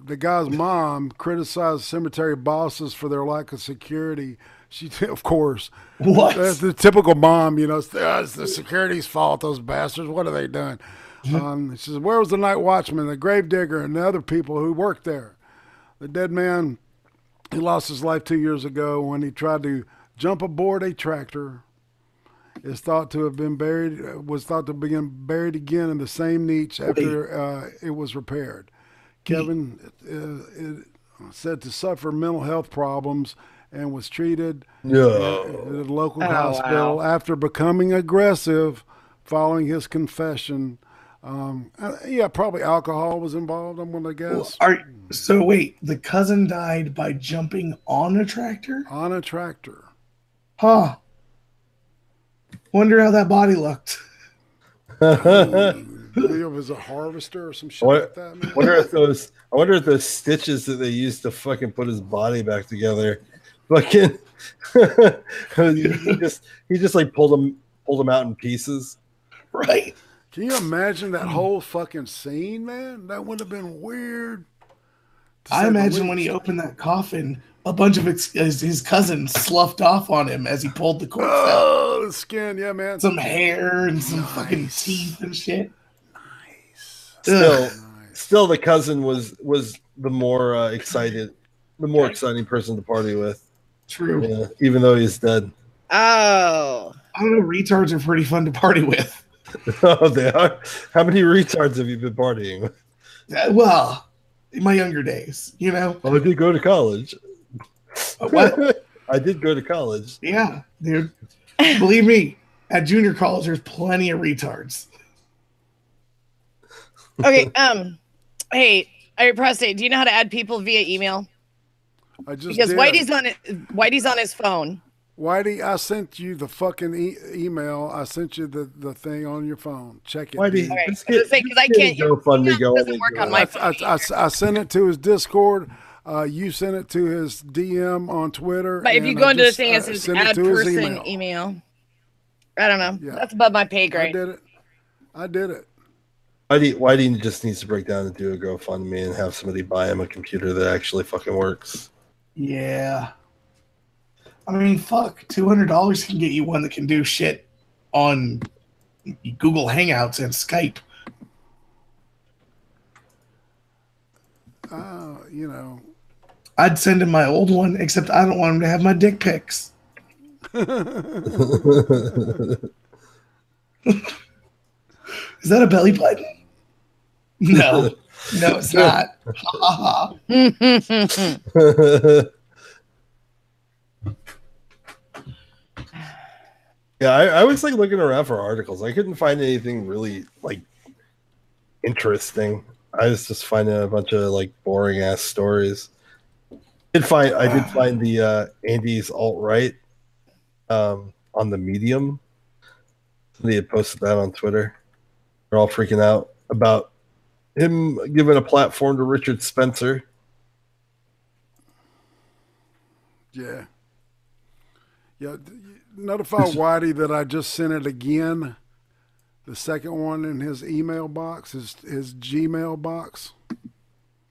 the guy's mom, criticized cemetery bosses for their lack of security. She, of course, that's the typical mom. You know, it's the security's fault. Those bastards. What have they done? She says, "Where was the night watchman, the gravedigger, and the other people who worked there? The dead man, he lost his life 2 years ago when he tried to jump aboard a tractor. Was thought to be buried again in the same niche after it was repaired. Kevin is said to suffer mental health problems and was treated at a local hospital after becoming aggressive following his confession. Probably alcohol was involved, I'm going to guess. So wait, the cousin died by jumping on a tractor? On a tractor. Huh. Wonder how that body looked. Maybe it was a harvester or some shit like that. Man. I wonder if those stitches that they used to fucking put his body back together, fucking, he just like pulled him out in pieces. Right. Can you imagine that whole fucking scene, man? That would have been weird. I imagine when he opened that coffin, a bunch of his cousins sloughed off on him as he pulled the corpse out. Oh, the skin, yeah, man. Some hair and some fucking teeth and shit. Nice. Still, the cousin was the more exciting person to party with. True. Yeah, even though he's dead. Oh. I don't know. Retards are pretty fun to party with. Oh, they are. How many retards have you been partying with? Well, in my younger days, you know. Oh, I did go to college. What? I did go to college. Yeah, dude. Believe me, at junior college, there's plenty of retards. Okay. Hey, IRATE Prostate, do you know how to add people via email? I just Because did. Whitey's on his phone. Whitey, I sent you the fucking email. I sent you the thing on your phone. Check it. Whitey, Okay. just Because I can't. GoFundMe Email going. doesn't work on my phone. I sent it to his Discord. You sent it to his DM on Twitter. But if you and go I into the just, thing, it says sent it add to his person email. I don't know. Yeah. That's above my pay I grade. did it. I did it. Whitey just needs to break down and do a GoFundMe and have somebody buy him a computer that actually fucking works. Yeah. I mean, fuck, $200 can get you one that can do shit on Google Hangouts and Skype. You know. I'd send him my old one, except I don't want him to have my dick pics. Is that a belly button? No. No, it's not. Yeah, I was like looking around for articles. I couldn't find anything really like interesting. I was just finding a bunch of like boring ass stories. I did find the Andy's alt-right on the Medium. Somebody had posted that on Twitter. They're all freaking out about him giving a platform to Richard Spencer. Yeah. Yeah. Notify Whitey that I just sent it again. The second one in his email box, his Gmail box.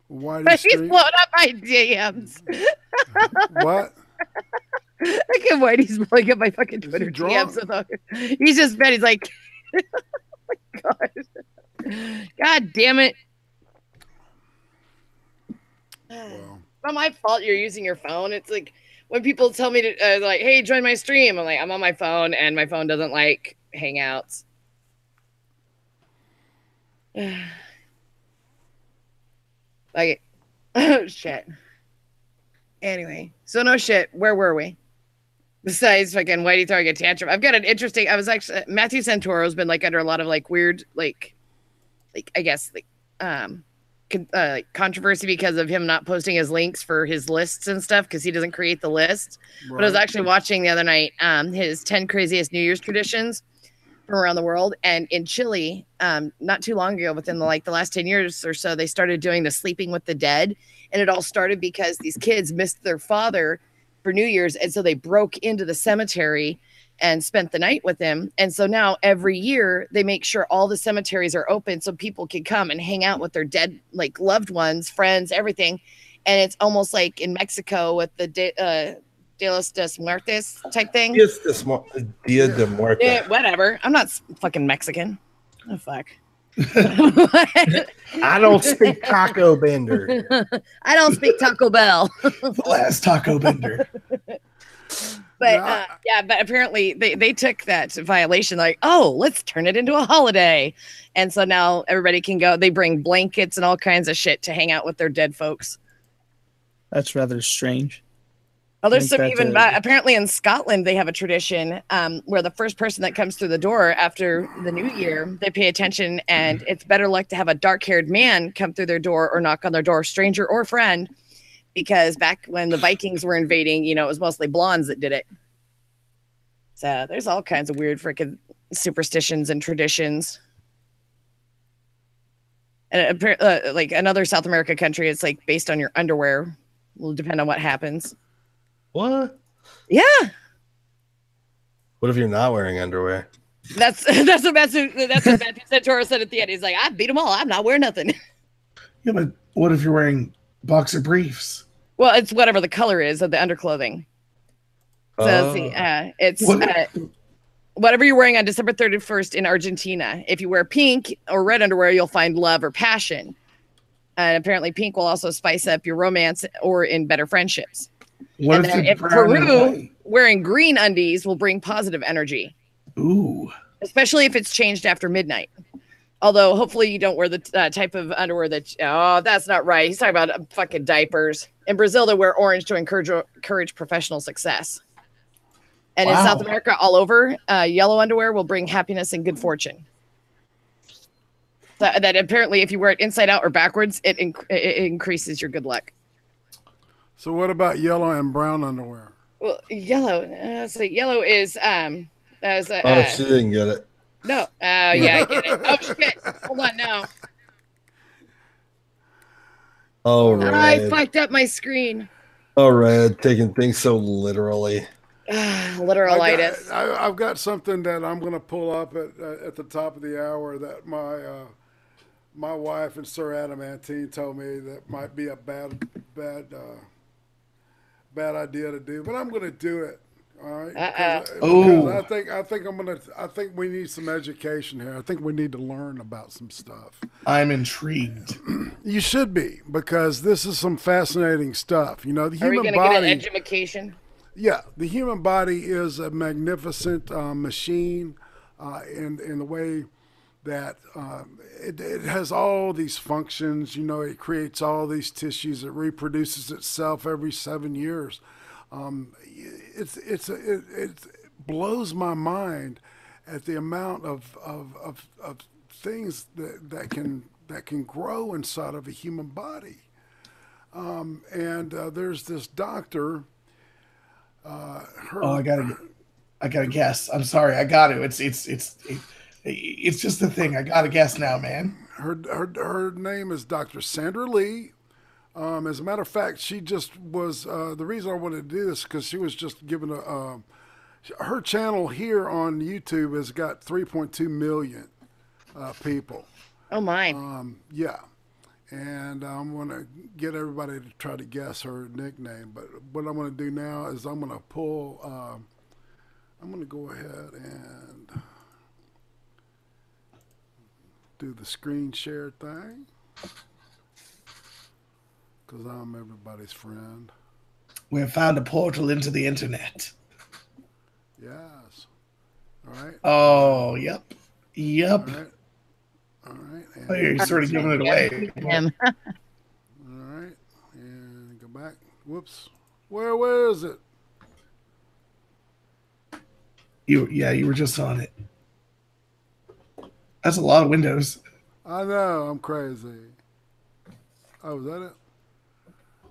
Whitey He's Stream. blowing up my DMs. What? I can't wait. He's blowing up my fucking Twitter DMs. He's just bad. He's like, oh my God. God damn it. Well, It's not my fault you're using your phone. It's like when people tell me to, like, hey, join my stream. I'm like, I'm on my phone and my phone doesn't like Hangouts. Like, oh, shit. Anyway, so no shit. Where were we? Besides fucking Whitey throwing a tantrum. I've got an interesting, I was actually, Matthew Santoro's been like under a lot of like weird, like I guess, like controversy because of him not posting his links for his lists and stuff because he doesn't create the list. Right. But I was actually watching the other night his 10 craziest New Year's traditions from around the world. And in Chile, not too long ago, within the last 10 years or so, they started doing the sleeping with the dead. And it all started because these kids missed their father for New Year's. And so they broke into the cemetery and spent the night with him. And so now every year they make sure all the cemeteries are open so people can come and hang out with their dead, like loved ones, friends, everything. And it's almost like in Mexico with the Dia de Muertos type thing. Dia de Muertos. Yeah, whatever. I'm not fucking Mexican. Oh, fuck. I don't speak taco bender. I don't speak Taco Bell. The last taco bender. But but apparently they took that violation like, oh, let's turn it into a holiday. And so now everybody can go. They bring blankets and all kinds of shit to hang out with their dead folks. That's rather strange. Oh, there's some even apparently in Scotland they have a tradition where the first person that comes through the door after the new year, they pay attention, and it's better luck to have a dark-haired man come through their door or knock on their door, stranger or friend, because back when the Vikings were invading, it was mostly blondes that did it. So there's all kinds of weird freaking superstitions and traditions. And like another South America country, it's like based on your underwear. Will depend on what happens. What? Yeah. What if you're not wearing underwear? That's what Matthew Santoro said at the end. He's like, I beat them all. I'm not wearing nothing. Yeah, but what if you're wearing boxer briefs? Well, it's whatever the color is of the underclothing. So it's whatever you're wearing on December 31st in Argentina. If you wear pink or red underwear, you'll find love or passion. And apparently pink will also spice up your romance or in better friendships. What and if Peru, wearing green undies will bring positive energy. Ooh. Especially if it's changed after midnight. Although hopefully you don't wear the type of underwear that, that's not right. He's talking about fucking diapers. In Brazil, they wear orange to encourage professional success. And in South America, all over, yellow underwear will bring happiness and good fortune. that apparently if you wear it inside out or backwards, it increases your good luck. So what about yellow and brown underwear? Well, yellow. So yellow is as a. Oh, she didn't get it. No. Oh yeah, I get it. Oh shit. Hold on now. Oh, I Red. fucked up my screen. Oh, Red, taking things so literally. Literalitis. I've got something that I'm going to pull up at the top of the hour that my wife and Sir Adamantine told me that might be a bad idea to do, but I'm going to do it. All right. Because I think we need some education here. I think we need to learn about some stuff. I'm intrigued. You should be, because this is some fascinating stuff. You know, the human body. Are we going to get an education? Yeah, the human body is a magnificent machine in the way that it has all these functions. You know, it creates all these tissues. It reproduces itself every 7 years. It blows my mind at the amount of things that can grow inside of a human body. There's this doctor. I gotta guess. I'm sorry, I got to. It's just a thing. I gotta guess now, man. Her name is Dr. Sandra Lee. As a matter of fact, she just was the reason I wanted to do this because she was just given her channel here on YouTube has got 3.2 million people. Oh my! Yeah. And I'm going to get everybody to try to guess her nickname. But what I'm going to do now is I'm going to pull, I'm going to go ahead and do the screen share thing. Because I'm everybody's friend. We have found a portal into the internet. Yes. All right. Oh, yep. All right. All right. Oh, you're sort of giving it away. All right. And go back. Whoops. Where is it? You were just on it. That's a lot of windows. I know. I'm crazy. Oh, is that it?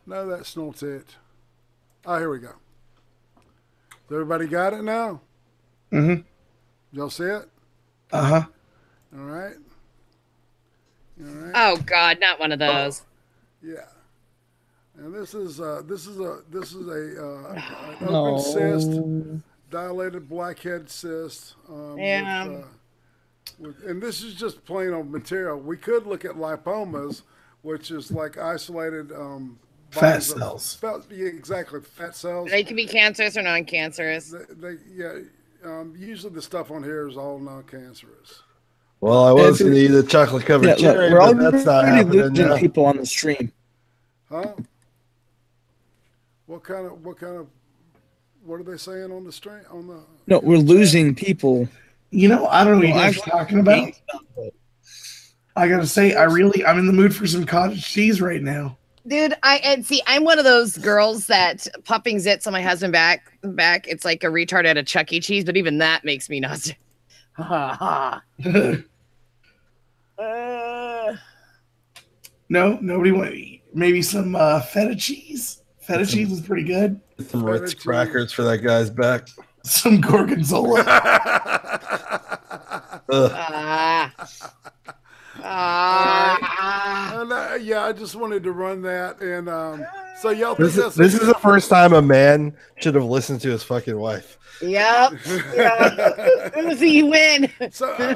No, that's not it. Oh, here we go. Everybody got it now? Mm-hmm. Y'all see it? Uh-huh. All right. All right. Oh God, not one of those. Yeah. And this is an open cyst, dilated blackhead cyst. Yeah. And this is just plain old material. We could look at lipomas, which is like isolated fat cells. Exactly, fat cells. They can be cancerous or non-cancerous. Usually the stuff on here is all non-cancerous. Well, I was going to eat a chocolate covered cherry, we're but that's not already happening losing now. people on the stream. Huh? What are they saying on the stream? No, we're losing people. You know, I don't know what you guys are talking about. I gotta say, I'm in the mood for some cottage cheese right now. Dude, I'm one of those girls that popping zits on my husband back. It's like a retard at a Chuck E. Cheese, but even that makes me nauseous. No, nobody want maybe some feta cheese. Feta cheese is pretty good. Some Ritz crackers for that guy's back. Some gorgonzola. Yeah, I just wanted to run that, and so y'all. This is the first time a man should have listened to his fucking wife. Yep. Let's see you win. So I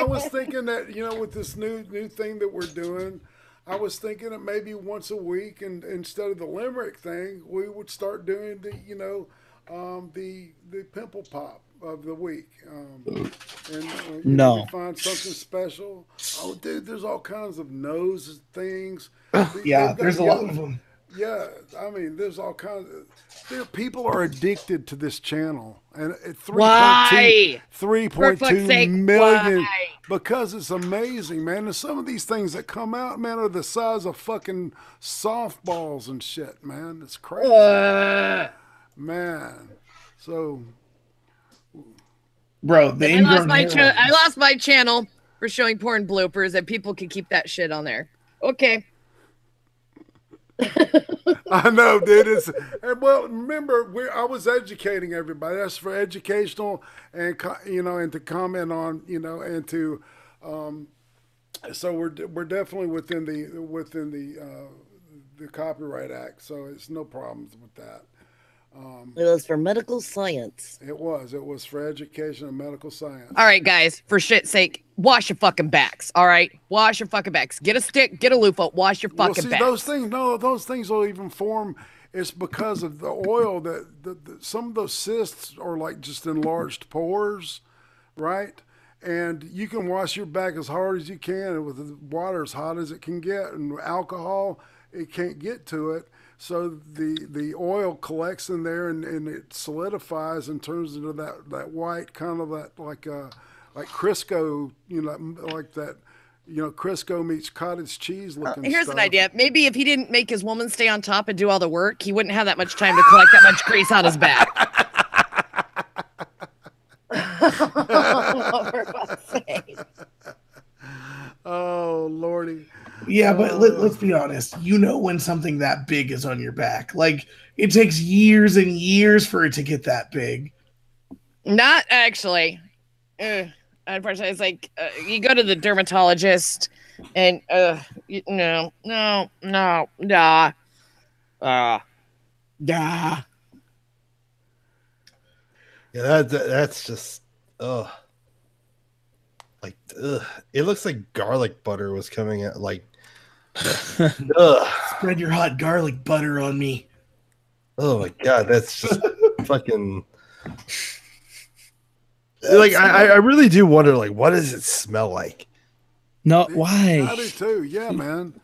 was thinking that, you know, with this new thing that we're doing, I was thinking that maybe once a week, and instead of the limerick thing, we would start doing the pimple pop of the week. No. Find something special. Oh, dude, there's all kinds of nose things. Yeah, there's a lot of them. Yeah, I mean, there's all kinds of... People are addicted to this channel. And at 3.2 million. Why? Because it's amazing, man. And some of these things that come out, man, are the size of fucking softballs and shit, man. It's crazy. Man. So... Bro, I lost my channel. for showing porn bloopers, and people can keep that shit on there. Okay. I know, dude. And well, remember, I was educating everybody. That's for educational, and and to comment on, and to, so we're definitely within the Copyright Act, so it's no problems with that. It was for medical science. It was for education and medical science. All right, guys, for shit's sake, wash your fucking backs. All right, wash your fucking backs. Get a stick, get a loofah, wash your fucking backs. Those things will even form. It's because of the oil that some of those cysts are like just enlarged pores, right? And you can wash your back as hard as you can with the water as hot as it can get, and alcohol, it can't get to it. So the oil collects in there and it solidifies and turns into that white kind of that like Crisco, like that, Crisco meets cottage cheese looking Here's stuff. an idea. Maybe if he didn't make his woman stay on top and do all the work, he wouldn't have that much time to collect that much grease on his back. For fuck's sake. Oh, Lordy. Yeah, but let's be honest. When something that big is on your back, like it takes years and years for it to get that big. Not unfortunately, it's like you go to the dermatologist, and nah. Yeah, that's just like it looks like garlic butter was coming out like. Spread your hot garlic butter on me. Oh my god, that's just fucking. Like I really do wonder, like, what does it smell like? No, why? I do too. Yeah, man.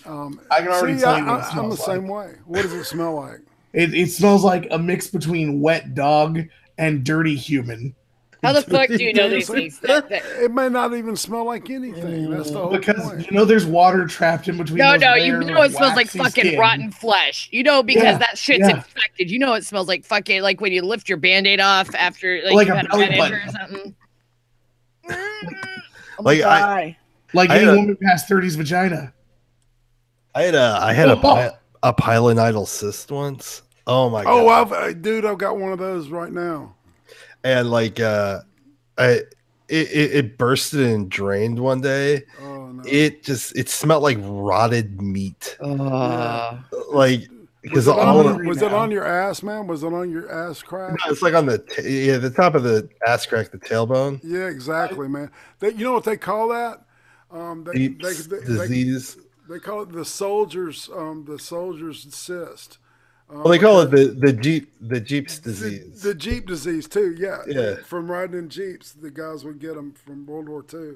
I can already tell you what it smells I'm the like. same way. What does it smell like? It smells like a mix between wet dog and dirty human. How the fuck do you know these things? It may not even smell like anything. That's the whole Because point. there's water trapped in between. No, those you bare, know it smells like waxy fucking skin. rotten flesh. Because Yeah, that shit's yeah. infected. You know it smells like fucking, like when you lift your Band-Aid off after Like you a had a belly bad injury or button. something. Like Like I any had a- woman past 30's vagina. I had a pilonidal cyst once. Oh my god! Oh, I've got one of those right now. And like it bursted and drained one day. Oh no! It smelled like rotted meat. Like because Was it on your ass, man? Was it on your ass crack? it's like on the top of the ass crack, the tailbone. Yeah, exactly, man. You know what they call that? Disease. They call it the soldier's cyst. Well, they call it the Jeep's disease. The Jeep disease too. Yeah. Yeah. From riding in Jeeps, the guys would get them from World War II.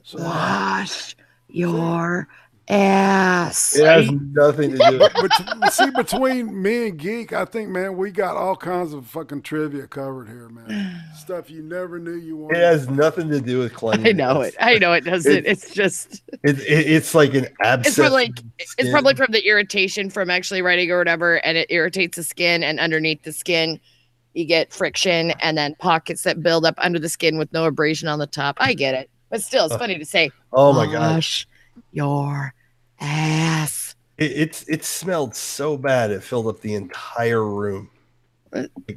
So, Wash your ass. It has nothing to do with but see, between me and Geek, I think, man, we got all kinds of fucking trivia covered here, man. Stuff you never knew you wanted. It has nothing to do with cleanliness. I know it doesn't. It's just it's like an abscess. it's probably from the irritation from actually writing or whatever, and it irritates the skin, and underneath the skin you get friction and then pockets that build up under the skin with no abrasion on the top. I get it. But still, it's funny to say, oh my god, wash your ass. It smelled so bad it filled up the entire room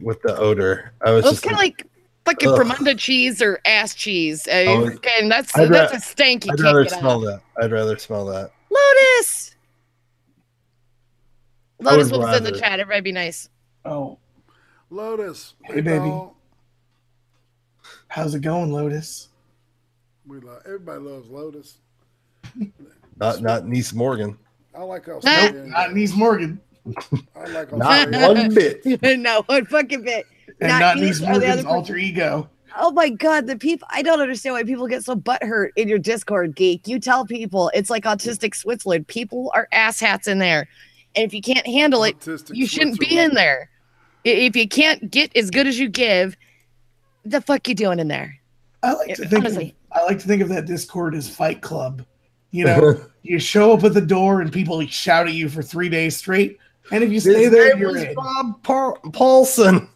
with the odor. I was It's just kind of like fucking Vermunda cheese or ass cheese. And that's a stank you I'd can't rather get smell out. that. I'd rather smell that. Lotus was in the rather- chat. Everybody be nice. Oh, Lotus. Hey, baby. doll. how's it going, Lotus? Everybody loves Lotus. Not Niece Morgan. I like Australia. Not Niece Morgan. I like Not Australia. one bit. No, one fucking bit. And not Niece Niece or the other Morgan's alter ego. Oh my god, the people! I don't understand why people get so butthurt in your Discord, Geek. You tell people it's like autistic Switzerland. People are asshats in there, and if you can't handle it, Autistic you shouldn't be Switzerland. in there. If you can't get as good as you give, the fuck you doing in there? I like to think honestly. of that Discord as Fight Club. You show up at the door and people shout at you for 3 days straight, and if you stay there, you're in. Bob Paulson.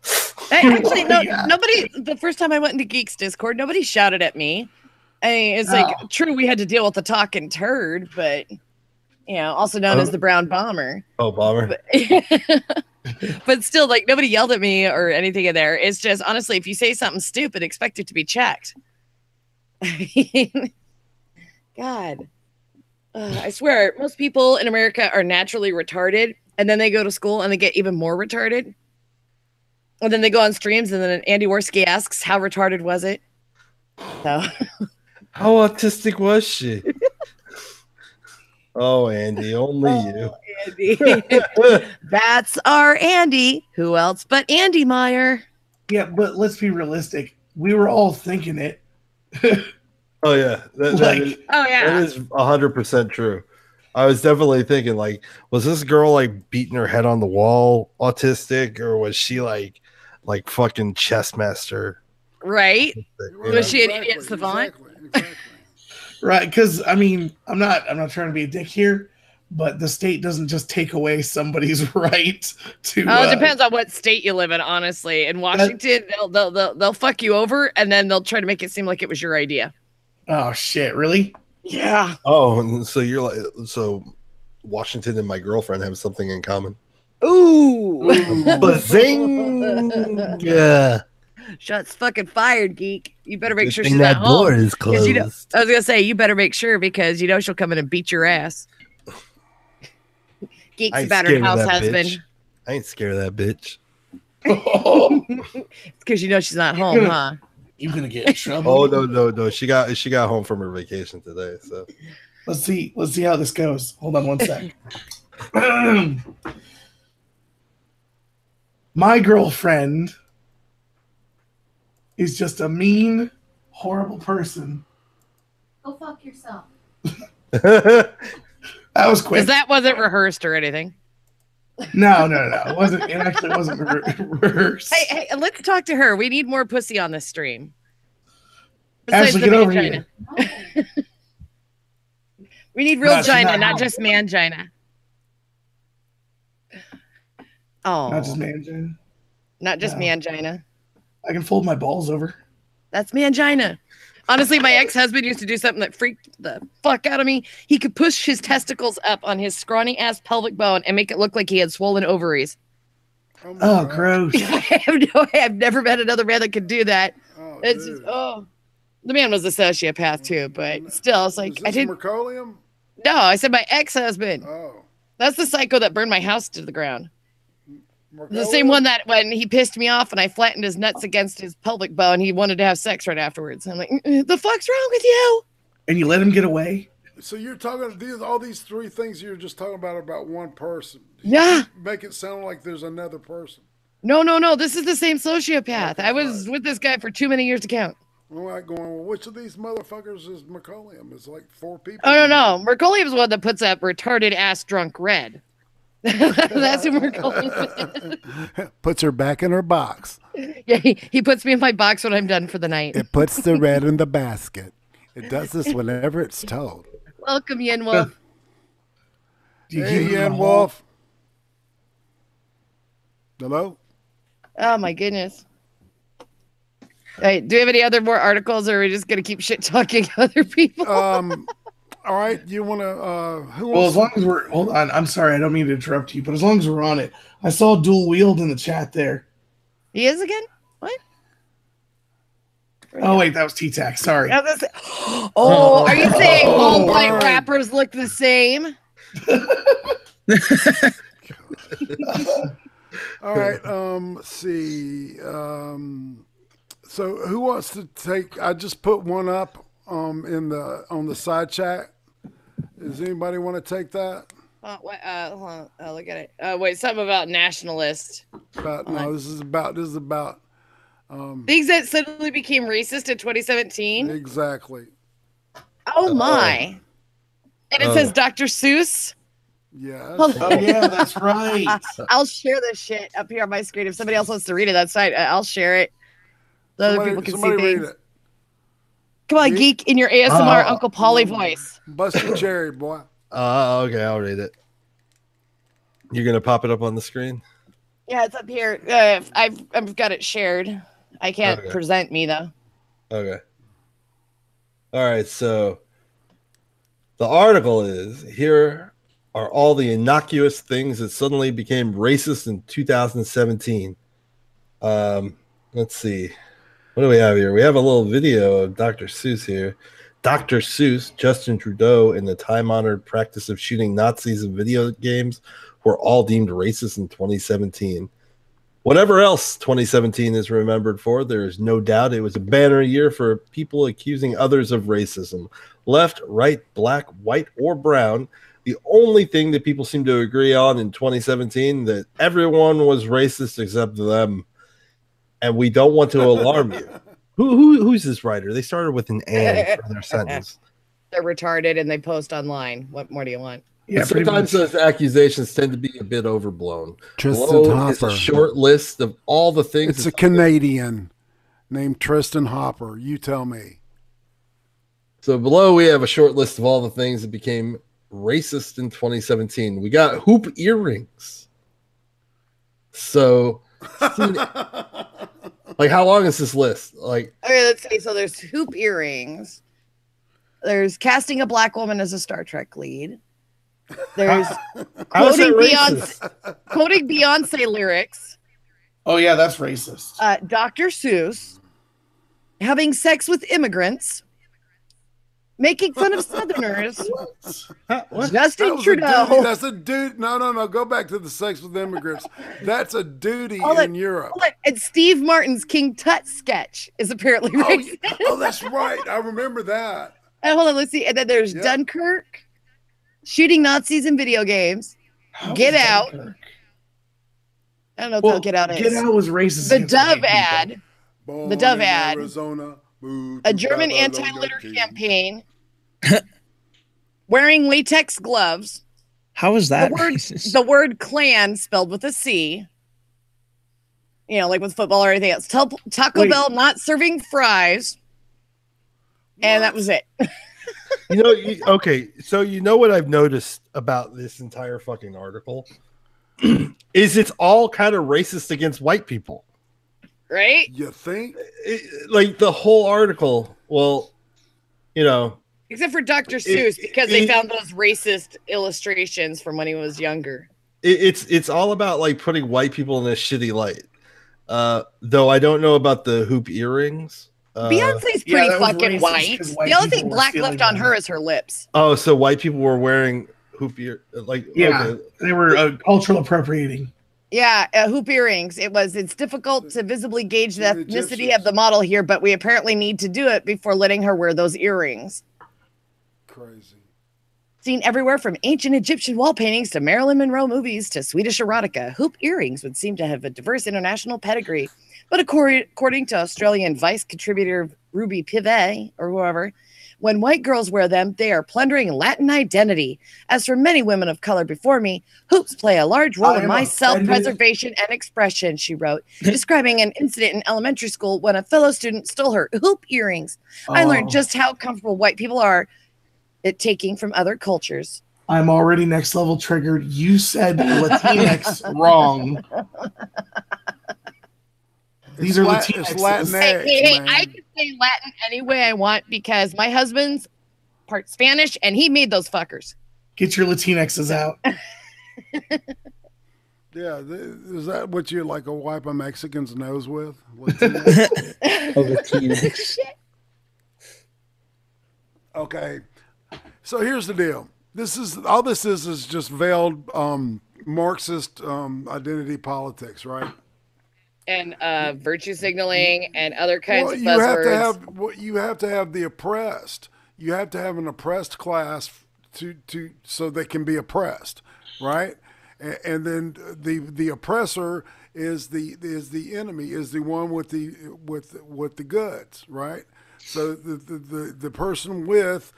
Actually, no, Yeah. nobody. The first time I went into Geek's Discord, nobody shouted at me. I mean, it's like true. We had to deal with the talking turd, but also known as the brown bomber. Oh, bomber. But still, like nobody yelled at me or anything in there. It's just honestly, if you say something stupid, expect it to be checked. I mean, God, I swear, most people in America are naturally retarded, and then they go to school and they get even more retarded. And then they go on streams, and then Andy Worski asks, "How retarded was it?" So, how autistic was she? Oh, Andy, only you. Andy. That's our Andy. Who else but Andy Meyer? Yeah, but let's be realistic. We were all thinking it. Oh yeah, that is 100% true. I was definitely thinking, like, was this girl like beating her head on the wall autistic, or was she like fucking chess master? Right? Was she an idiot savant? Exactly. Right, because I mean, I'm not trying to be a dick here, but the state doesn't just take away somebody's right to. It depends on what state you live in, honestly. In Washington, they'll fuck you over, and then they'll try to make it seem like it was your idea. Oh shit! Really? Yeah. Oh, so you're like, so Washington and my girlfriend have something in common. Ooh. Bazing! Yeah. Shots fucking fired, geek. You better make sure she's that at door home. is closed. I was gonna say you better make sure because she'll come in and beat your ass. Geek's a battered house husband. Bitch. I ain't scared of that bitch. It's because she's not home, huh? You're gonna get in trouble. Oh no. She got home from her vacation today. So let's see how this goes. Hold on one sec. My girlfriend is just a mean, horrible person. Go fuck yourself. That was quick. Because that wasn't rehearsed or anything. No. It wasn't. It actually wasn't rehearsed. Hey, let's talk to her. We need more pussy on this stream. Besides Ashley, get over here. We need real gina, not just mangina. Oh, not just mangina. Not just mangina. I can fold my balls over. That's mangina. Honestly, my ex-husband used to do something that freaked the fuck out of me. He could push his testicles up on his scrawny ass pelvic bone and make it look like he had swollen ovaries. Oh, gross. I've never met another man that could do that. Oh, it's just, the man was a sociopath too, but still, it's like I didn't. Mercolium? No, I said my ex-husband. Oh, that's the psycho that burned my house to the ground. Mercolium? The same one that when he pissed me off and I flattened his nuts against his pelvic bone, he wanted to have sex right afterwards. I'm like, the fuck's wrong with you? And you let him get away? So you're talking all these three things you're just talking about one person. Yeah. Make it sound like there's another person. No. This is the same sociopath. Okay, I was with this guy for too many years to count. I'm like going, well, which of these motherfuckers is Mercolium? It's like 4 people. Oh, no. Mercolium's one that puts that retarded ass drunk red. That's who Mercolium is. Puts her back in her box. Yeah, he puts me in my box when I'm done for the night. It puts the red in the basket. It does this whenever it's told. Welcome, Yen Wolf. Hey, Yen Wolf. Hello? Oh, my goodness. Hey, do we have any other more articles, or are we just going to keep shit talking other people? All right, you want to? Well, as long as we're hold on, I'm sorry, I don't mean to interrupt you, but as long as we're on it, I saw dual wield in the chat there. He is again? What? Oh wait, that was T-Tac. Sorry. Oh, are you saying all white rappers look the same? All right. Let's see. So who wants to take? I just put one up on the side chat. Does anybody want to take that? Hold on. Oh, look at it. Wait, something about nationalist. This is about things that suddenly became racist in 2017. Exactly. Oh my! And it says Dr. Seuss. Yeah. Oh yeah, that's right. I'll share this shit up here on my screen. If somebody else wants to read it, that's fine. I'll share it. So other people can see things. Read it. Come on, geek, in your ASMR Uncle Polly voice. Bust your cherry, boy. Okay, I'll read it. You're gonna pop it up on the screen? Yeah, it's up here. I've got it shared. I can't present me though. Okay. All right, so the article is here are all the innocuous things that suddenly became racist in 2017. Let's see. What do we have here? We have a little video of Dr. Seuss here. Dr. Seuss, Justin Trudeau, and the time-honored practice of shooting Nazis in video games were all deemed racist in 2017. Whatever else 2017 is remembered for, there is no doubt it was a banner year for people accusing others of racism. Left, right, black, white, or brown. The only thing that people seem to agree on in 2017 that everyone was racist except them. And we don't want to alarm you. Who's this writer? They started with an "and" for their sentence. They're retarded and they post online. What more do you want? Yeah, sometimes those accusations tend to be a bit overblown. Tristan Below Hopper. is a short list of all the things. It's a Canadian named Tristan Hopper. You tell me. So below we have a short list of all the things that became racist in 2017. We got hoop earrings. So, like, how long is this list? Like, okay, let's see. So there's hoop earrings. There's casting a black woman as a Star Trek lead. There's quoting Beyonce lyrics. Oh yeah, that's racist. Dr. Seuss having sex with immigrants, making fun of Southerners. Justin Trudeau. That's a dude. No. Go back to the sex with immigrants. That's a duty in Europe. And Steve Martin's King Tut sketch is apparently racist. Oh, that's right. I remember that. And hold on, let's see. And then there's Dunkirk, shooting Nazis in video games. Get Out. Dunkirk? I don't know what Get Out is. Get Out was racist. The Dove ad. Born The Dove in ad. Arizona, A German anti-litter campaign. Wearing latex gloves. How is that? The word clan spelled with a C. You know, like with football or anything else. Taco Bell not serving fries. And that was it. Okay, so you know what I've noticed about this entire fucking article is it's all kind of racist against white people. Right? You think? Like the whole article, well, you know. Except for Dr. Seuss, because they found those racist illustrations from when he was younger. It's all about like putting white people in a shitty light. Though I don't know about the hoop earrings. Beyonce's pretty fucking white. The only thing black left on her is her lips. Oh, so white people were wearing hoop ear they were cultural appropriating. Yeah, hoop earrings. It's difficult to visibly gauge the ethnicity of the model here, but we apparently need to do it before letting her wear those earrings. Crazy. Seen everywhere from ancient Egyptian wall paintings to Marilyn Monroe movies to Swedish erotica, hoop earrings would seem to have a diverse international pedigree. But according to Australian Vice contributor Ruby Pivet, or whoever, when white girls wear them, they are plundering Latin identity. As for many women of color before me, hoops play a large role in my self-preservation and expression, she wrote, describing an incident in elementary school when a fellow student stole her hoop earrings. I learned just how comfortable white people are at taking from other cultures. I'm already next level triggered. You said Latinx wrong. These are Latinx. Latinx, hey, I can say Latin any way I want because my husband's part Spanish and he made those fuckers. Get your Latinxes out. Yeah, is that what you like? A wipe a Mexican's nose with? Latinx. Okay, so here's the deal. This is just veiled Marxist identity politics, right? And virtue signaling and other kinds of you buzzwords. you have to have the oppressed. You have to have an oppressed class so they can be oppressed, right? And then the oppressor is the enemy, is the one with the goods, right? So the person with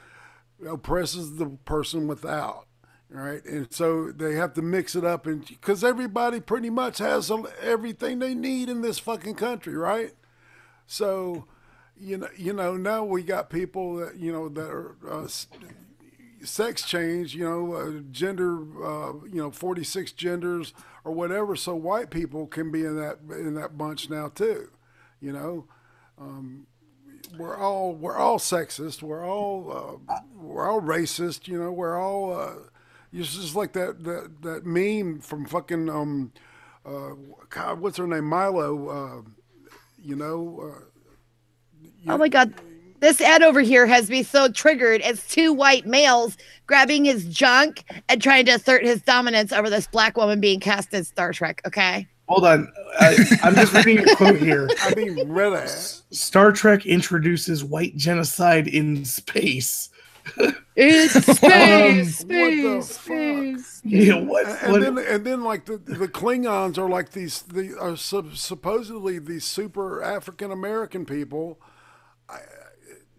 oppresses the person without. Right, and so they have to mix it up, and because everybody pretty much has everything they need in this fucking country, right? So, you know, now we got people that that are sex change, gender, 46 genders or whatever. So white people can be in that bunch now too, we're all sexist. We're all racist. You know, we're all it's just like that meme from fucking God, what's her name, Milo. You know. Oh my God. This ad over here has me so triggered. It's two white males grabbing his junk and trying to assert his dominance over this black woman being cast as Star Trek. Okay. Hold on. I'm just reading a quote here. I mean, really. Star Trek introduces white genocide in space. It's space. Yeah, what? And then like the Klingons are like these supposedly these super African American people.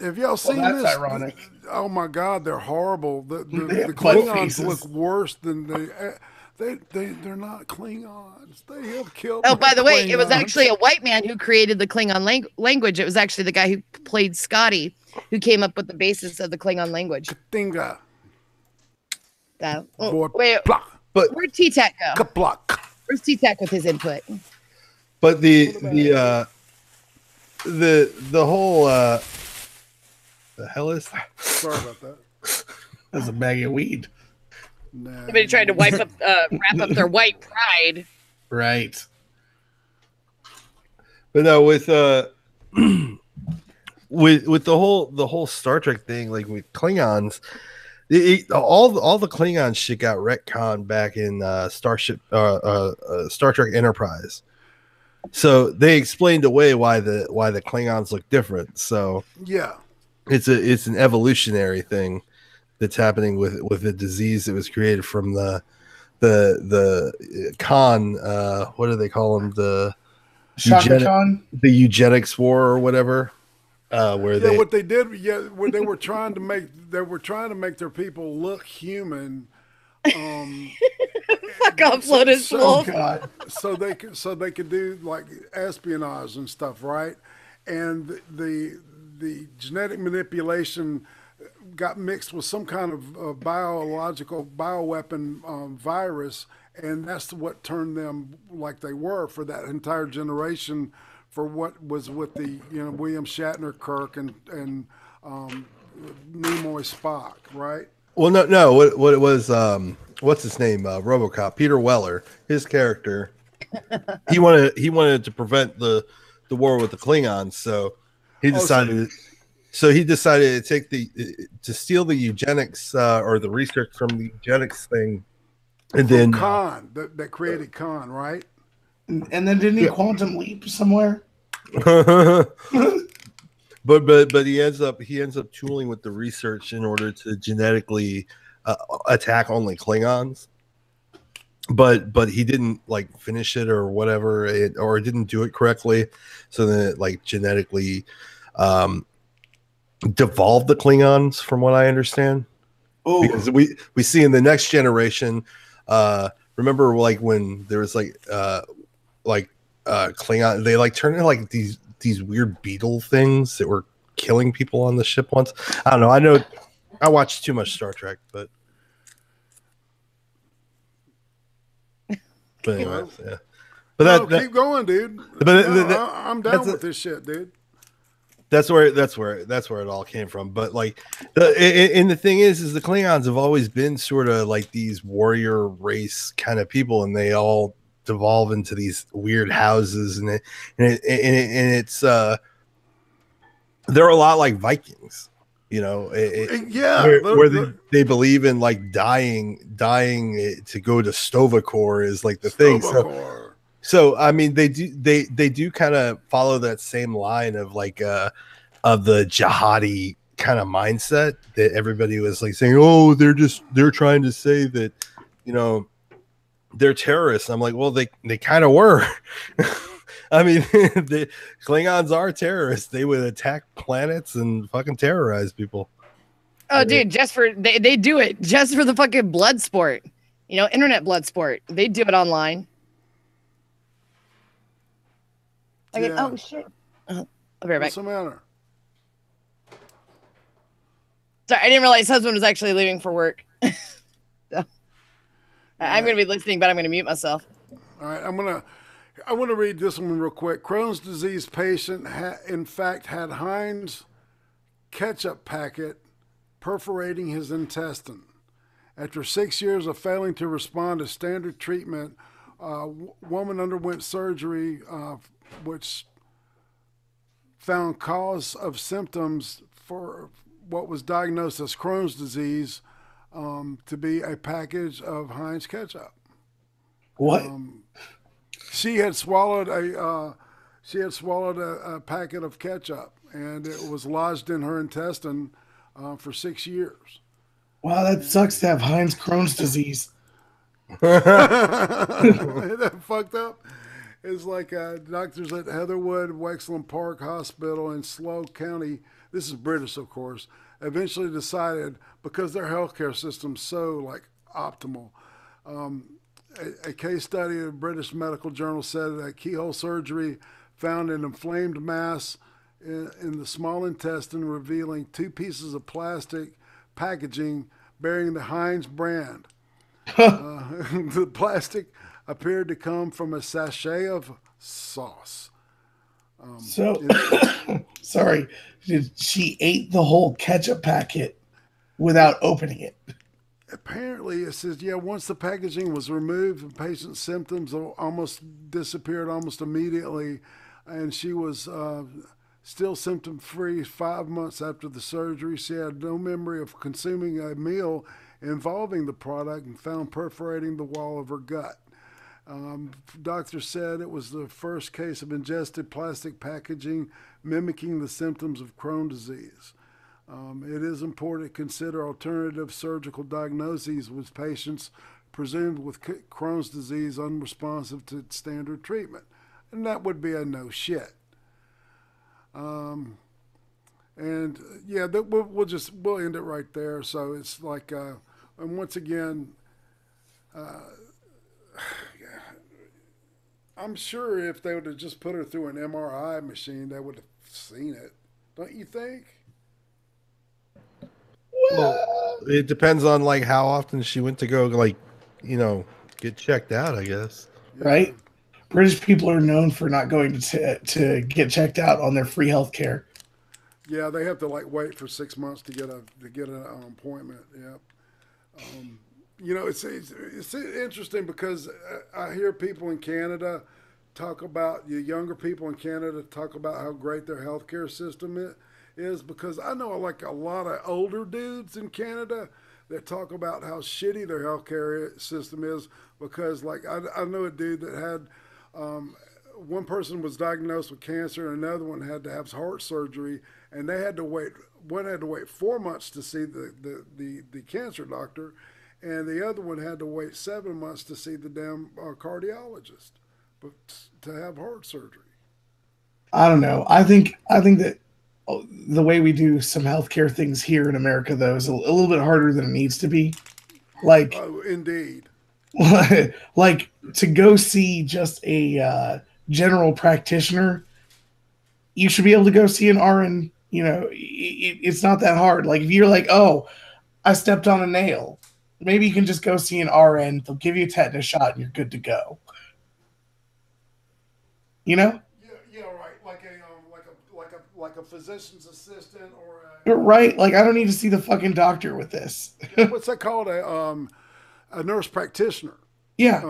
Have y'all seen that's this? Ironic. Oh my God, they're horrible. The have Klingons faces. look worse than they're not Klingons. They have killed. Oh, by the way, it was Klingons. actually a white man who created the Klingon language. It was actually the guy who played Scotty who came up with the basis of the Klingon language. Dinga. Wait, But where'd T-Tac go? Kaplak. Where's T-Tac with his input? but the whole the hell is that? Sorry about that. That's a bag of weed. Nah. Somebody tried to wrap up their white pride. Right. But no, with with the whole Star Trek thing, like with Klingons, all the Klingon shit got retconned back in Star Trek Enterprise. So they explained away why the Klingons look different. So Yeah. it's an evolutionary thing that's happening with the disease that was created from the Khan. What do they call them? The eugenics war or whatever. Where what they did, where they were trying to make their people look human. Fuck off, Lotus Wolf. God. So they could do like espionage and stuff, right? And the genetic manipulation got mixed with some kind of biological bioweapon virus, and that's what turned them like they were for that entire generation. For what was with the William Shatner, Kirk, and Nimoy, Spock, right? Well, no. What it was? What's his name? RoboCop. Peter Weller. His character. He wanted to prevent the war with the Klingons. So he decided. So he decided to steal the eugenics or the research from the eugenics thing, and then Khan that created Khan, right? And then didn't he quantum leap somewhere? but he ends up tooling with the research in order to genetically attack only Klingons. But he didn't like finish it or whatever, or didn't do it correctly. So then it like genetically devolved the Klingons, from what I understand. Oh, because we see in the next generation. Remember, like when there was Klingon, they like turned into like these weird beetle things that were killing people on the ship once. I don't know. I know I watched too much Star Trek, but anyways, yeah. But keep going, dude. But I'm down with this shit, dude. That's where it all came from. But like the thing is the Klingons have always been sort of like these warrior race kind of people, and they all devolve into these weird houses, and it's they're a lot like Vikings, where they believe in like dying to go to Tovakor is like the thing. So I mean they do kind of follow that same line of like of the jihadi kind of mindset that everybody was like saying, oh, they're trying to say that they're terrorists. I'm like, well, they kind of were. I mean, the Klingons are terrorists. They would attack planets and fucking terrorize people. Oh, dude, they do it just for the fucking blood sport. Internet blood sport. They do it online. Yeah. Oh shit! I'll be right back. What's the matter? Sorry, I didn't realize husband was actually leaving for work. So, I'm going to be listening, but I'm going to mute myself. All right, I'm gonna I want to read this one real quick. Crohn's disease patient, in fact, had Heinz ketchup packet perforating his intestine. After 6 years of failing to respond to standard treatment, woman underwent surgery, which found cause of symptoms for what was diagnosed as Crohn's disease to be a package of Heinz ketchup. What? She had swallowed a packet of ketchup, and it was lodged in her intestine for 6 years. Wow, that sucks to have Heinz Crohn's disease. Isn't that fucked up? It's like doctors at Heatherwood Wexland Park Hospital in Slough County, this is British, of course, eventually decided, because their healthcare system's so like optimal, a case study of British Medical Journal said that keyhole surgery found an inflamed mass in the small intestine, revealing 2 pieces of plastic packaging bearing the Heinz brand. The plastic appeared to come from a sachet of sauce. Sorry, she ate the whole ketchup packet without opening it. Apparently, it says, once the packaging was removed, the patient's symptoms almost disappeared almost immediately, and she was still symptom-free 5 months after the surgery. She had no memory of consuming a meal involving the product and found perforating the wall of her gut. Doctors said it was the first case of ingested plastic packaging mimicking the symptoms of Crohn's disease. It is important to consider alternative surgical diagnoses with patients presumed with Crohn's disease unresponsive to standard treatment. And that would be a no shit. We'll end it right there. So it's like, and once again, I'm sure if they would have just put her through an MRI machine, they would have seen it. Don't you think? Well, it depends on like how often she went to go get checked out, I guess. Right? British people are known for not going to get checked out on their free health care. Yeah, they have to wait for 6 months to get an appointment. Yeah. It's interesting because I hear people in Canada talk about, younger people in Canada talk about how great their healthcare system is, because I know a lot of older dudes in Canada that talk about how shitty their healthcare system is, because I know a dude that had one person was diagnosed with cancer and another one had to have heart surgery, and they had to wait. One had to wait 4 months to see the cancer doctor, and the other one had to wait 7 months to see the damn cardiologist, but to have heart surgery. I don't know. I think that the way we do some healthcare things here in America, though, is a little bit harder than it needs to be. Indeed. Like to go see just a general practitioner, you should be able to go see an RN. It's not that hard. Like if you're like, oh, I stepped on a nail, maybe you can just go see an RN. They'll give you a tetanus shot and you're good to go. Yeah, right. Like a physician's assistant or right. Like I don't need to see the fucking doctor with this. What's that called? A nurse practitioner. Yeah,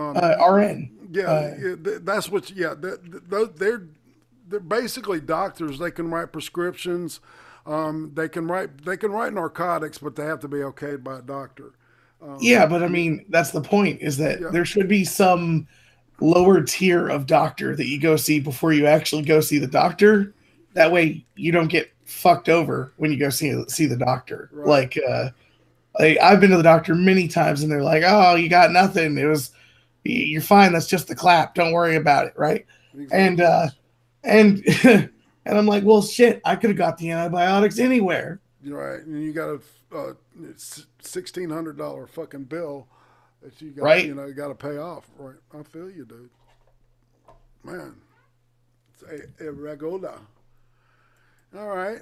RN. That's what. Yeah, they're basically doctors. They can write prescriptions. They can write narcotics, but they have to be okayed by a doctor. But I mean, that's the point. Is that there should be some lower tier of doctor that you go see before you actually go see the doctor. That way, you don't get fucked over when you go see the doctor. Right. I've been to the doctor many times, and they're like, "Oh, you got nothing. You're fine. That's just the clap. Don't worry about it." Right? Exactly. And I'm like, "Well, shit. I could have got the antibiotics anywhere." Right, and you got a $1,600 fucking bill that you got, right? You got to pay off. Right? I feel you, dude. Man, it's a regular. All right.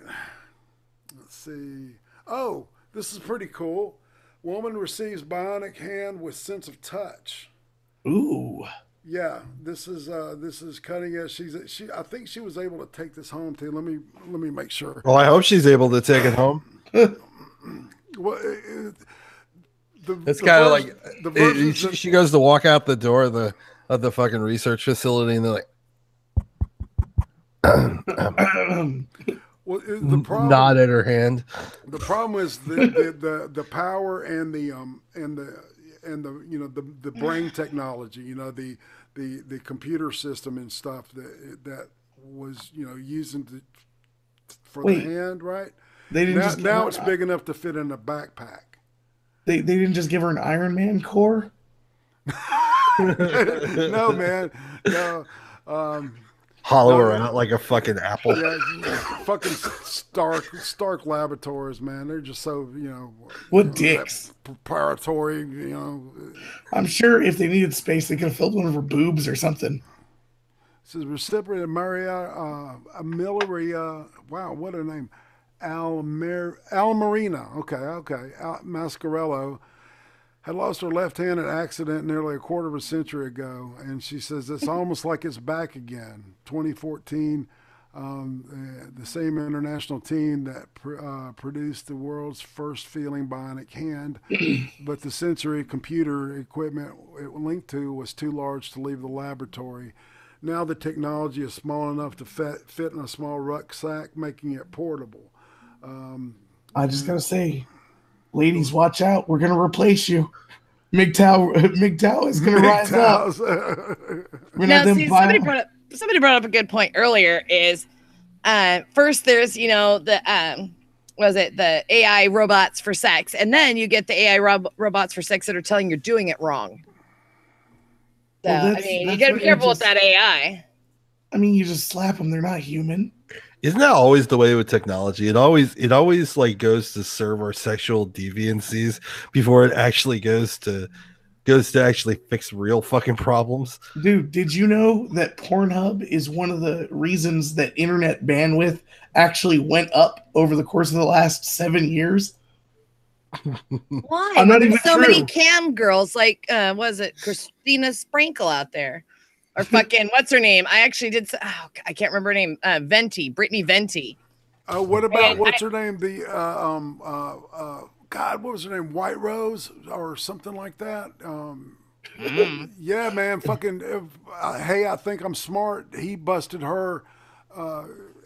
Let's see. Oh. This is pretty cool. Woman receives bionic hand with sense of touch. Ooh. Yeah, this is cutting edge. I think she was able to take this home too. Let me make sure. Well, I hope she's able to take it home. Well, it's kind of like she goes to walk out the door of the fucking research facility, and they're like, well, the problem, nod at her hand. The problem is the power and the the brain technology, the computer system and stuff that was using for the hand, right? They didn't now it's big enough to fit in a backpack. They didn't just give her an Iron Man core? No, man. No. Hollow her out like a fucking apple. Yeah, fucking Stark Laboratories, man. They're just so, what dicks. Preparatory, I'm sure if they needed space, they could have filled one of her boobs or something. This is recipient Maria Amelia. Wow, what a name. Almarina. Okay. Mascarello had lost her left hand in an accident nearly a quarter of a century ago, and she says it's almost like it's back again. 2014, the same international team that produced the world's first feeling bionic hand, but the sensory computer equipment it linked to was too large to leave the laboratory. Now the technology is small enough to fit in a small rucksack, making it portable. I just gotta say, ladies, watch out. We're going to replace you. MGTOW is going to rise up. Now, see, somebody brought up a good point earlier is first there's, the AI robots for sex. And then you get the AI robots for sex that are telling you're doing it wrong. So, well, you got to be careful with that AI. You just slap them. They're not human. Isn't that always the way with technology? It always like goes to serve our sexual deviancies before it actually goes to actually fix real fucking problems. Dude, did you know that Pornhub is one of the reasons that internet bandwidth actually went up over the course of the last 7 years? Why? There's so many cam girls like was it Christina Sprinkle out there? Or fucking, what's her name? I actually did. I can't remember her name. Brittany Venti. What about what's her name? The God, what was her name? White Rose or something like that. Yeah, man. Fucking. Hey, I think I'm smart. He busted her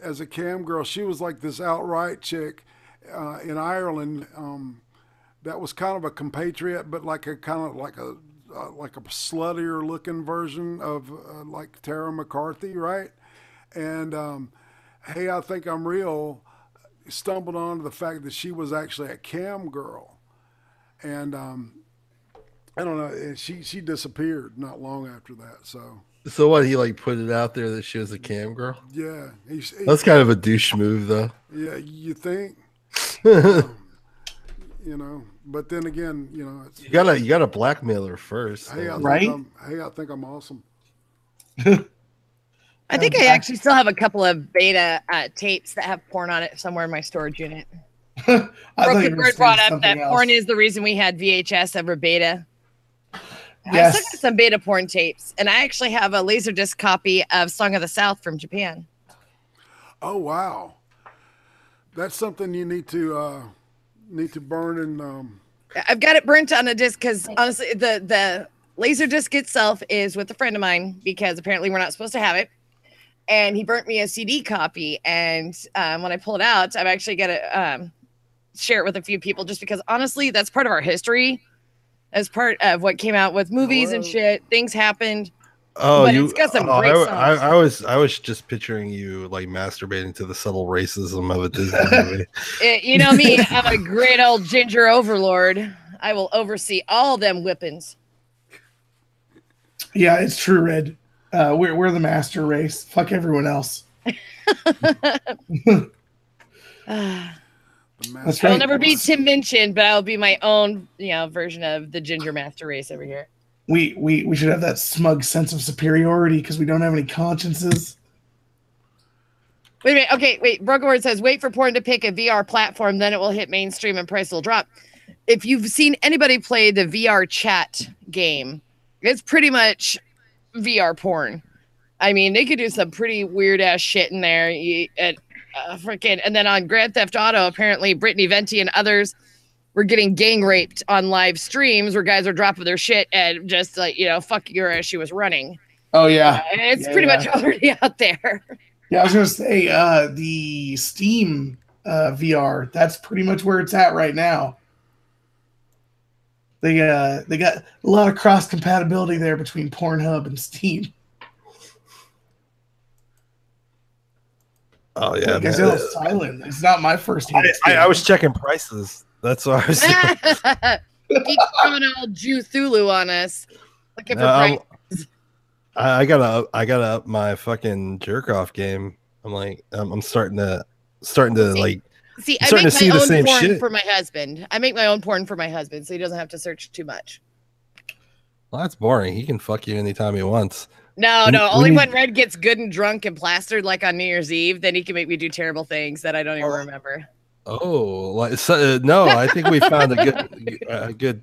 as a cam girl. She was like this outright chick in Ireland. That was kind of a compatriot, but like a sluttier looking version of like Tara McCarthy, right? And Hey, I Think I'm Real stumbled onto the fact that she was actually a cam girl, and I don't know, she disappeared not long after that. So what, he like put it out there that she was a cam girl? Yeah, that's kind of a douche move, though. Yeah, you think? But then again, you gotta blackmail her first, hey, right? I think I'm awesome. I think I actually still have a couple of beta tapes that have porn on it somewhere in my storage unit. Broken Bird brought up that porn is the reason we had VHS over beta. Yes. I still got some beta porn tapes, and I actually have a Laserdisc copy of Song of the South from Japan. Oh wow, that's something you need to burn and. I've got it burnt on a disc because honestly, the Laserdisc itself is with a friend of mine because apparently we're not supposed to have it. And he burnt me a CD copy. And when I pull it out, I'm actually going to share it with a few people just because honestly, that's part of our history. As part of what came out with movies and shit. Things happened. Oh, but it's got some great songs. I was just picturing you like masturbating to the subtle racism of a Disney movie. You know me, I'm a great old ginger overlord. I will oversee all them whippings. Yeah, it's true, Red. We're the master race. Fuck everyone else. That's right. I'll never be Tim Minchin, but I'll be my own, version of the ginger master race over here. We should have that smug sense of superiority because we don't have any consciences. Wait a minute. Okay, wait. Broken Word says, wait for porn to pick a VR platform, then it will hit mainstream and price will drop. If you've seen anybody play the VR chat game, it's pretty much VR porn. I mean, they could do some pretty weird ass shit in there. And then on Grand Theft Auto, apparently Brittany Venti and others were getting gang raped on live streams where guys are dropping their shit and just like, fucking her as she was running. Oh yeah, it's pretty much already out there. Yeah, I was gonna say the Steam VR. That's pretty much where it's at right now. They got a lot of cross compatibility there between Pornhub and Steam. Oh yeah, I feel silent. It's not my first one. I was checking prices. That's what I was doing. Keep throwing all Jew Thulu on us. Looking for prices. I gotta up my fucking jerk off game. I'm like, I'm starting to like. See, I make my own porn for my husband. I make my own porn for my husband, so he doesn't have to search too much. Well, that's boring. He can fuck you anytime he wants. No. Only when Red gets good and drunk and plastered, like on New Year's Eve, then he can make me do terrible things that I don't even remember. Oh, no! I think we found a good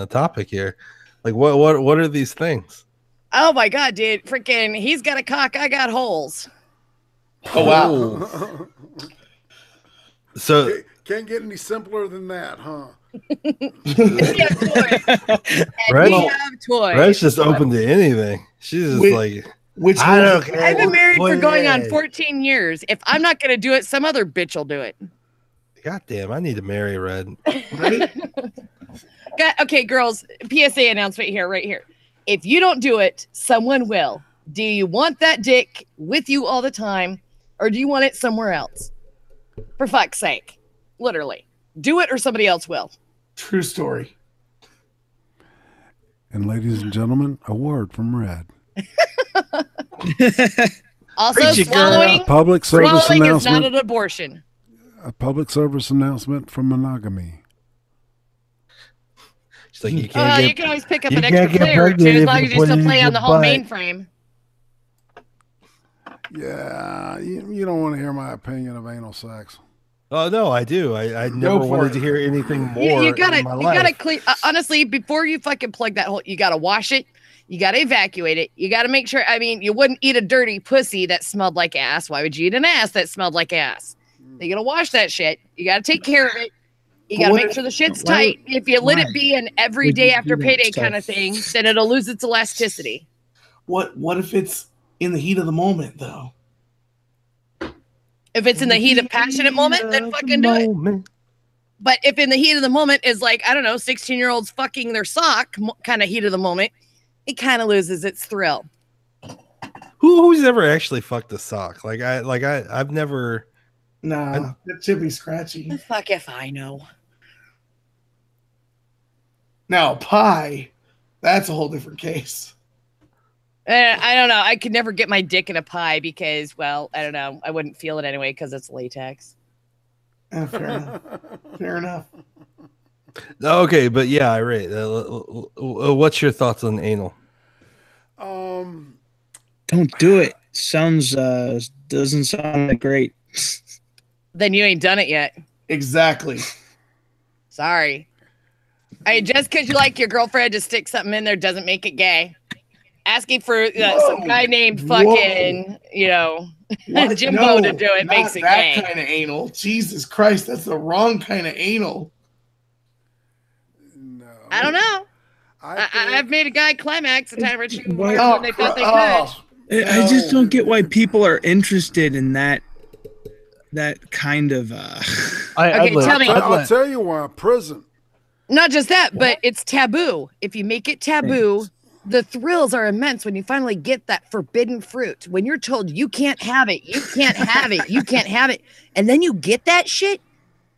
topic here. Like, what are these things? Oh my god, dude! Freaking, he's got a cock. I got holes. Oh wow! So can't get any simpler than that, huh? Red's just open to anything. She's just I don't care. I've been married for going on 14 years. If I'm not going to do it, some other bitch will do it. God damn, I need to marry Red. Right? Okay, girls, PSA announcement here, right here. If you don't do it, someone will. Do you want that dick with you all the time, or do you want it somewhere else? For fuck's sake. Literally. Do it or somebody else will. True story. And ladies and gentlemen, a word from Red. Also, swallowing, public service swallowing announcement. is not an abortion. A public service announcement from monogamy. She's like, you can't you can always pick up an extra player or two as long as you still play on the whole mainframe. Yeah, you don't want to hear my opinion of anal sex. Oh no, I do. I never wanted to hear anything more. You gotta clean. Honestly, before you fucking plug that hole, you gotta wash it. You gotta evacuate it. You gotta make sure. I mean, you wouldn't eat a dirty pussy that smelled like ass. Why would you eat an ass that smelled like ass? You gotta wash that shit. You gotta take care of it. You gotta make sure the shit's tight. If you let it be an every day after payday kind of thing, then it'll lose its elasticity. What if it's in the heat of the moment, though? If it's in the heat of passionate moment, then fucking do it. But if in the heat of the moment is like, I don't know, 16-year-olds fucking their sock kind of heat of the moment, it kind of loses its thrill. Who's ever actually fucked a sock? I've never. Nah, it should be scratchy. Fuck if I know. Now, pie, that's a whole different case. I don't know. I could never get my dick in a pie because, well, I don't know. I wouldn't feel it anyway because it's latex. Fair enough. Fair enough. Okay, but yeah, IRATE. What's your thoughts on anal? Don't do it. Sounds doesn't sound that great. Then you ain't done it yet. Exactly. Sorry. Just because you like your girlfriend to stick something in there doesn't make it gay. Asking for some guy named fucking, Jimbo to do it makes it gay. That kind of anal. Jesus Christ, that's the wrong kind of anal. No. I don't know. I've made a guy climax a time or two when they thought they could. I just don't get why people are interested in that kind of. I'll tell you why. Prison. Not just that, but it's taboo. If you make it taboo, the thrills are immense when you finally get that forbidden fruit. When you're told you can't have it, you can't have it, you can't have it, and then you get that shit,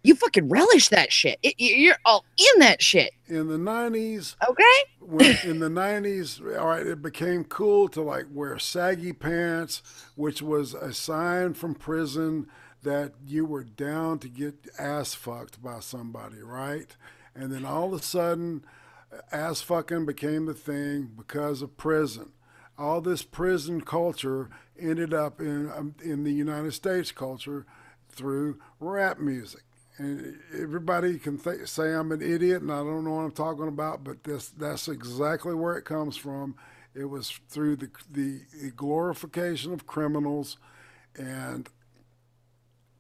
you fucking relish that shit. You're all in that shit. In the 90s, okay? In the 90s, all right, it became cool to like wear saggy pants, which was a sign from prison that you were down to get ass fucked by somebody, right? And then all of a sudden, ass fucking became the thing because of prison. All this prison culture ended up in the United States culture through rap music. And everybody can say I'm an idiot and I don't know what I'm talking about, but that's exactly where it comes from, It was through the glorification of criminals, and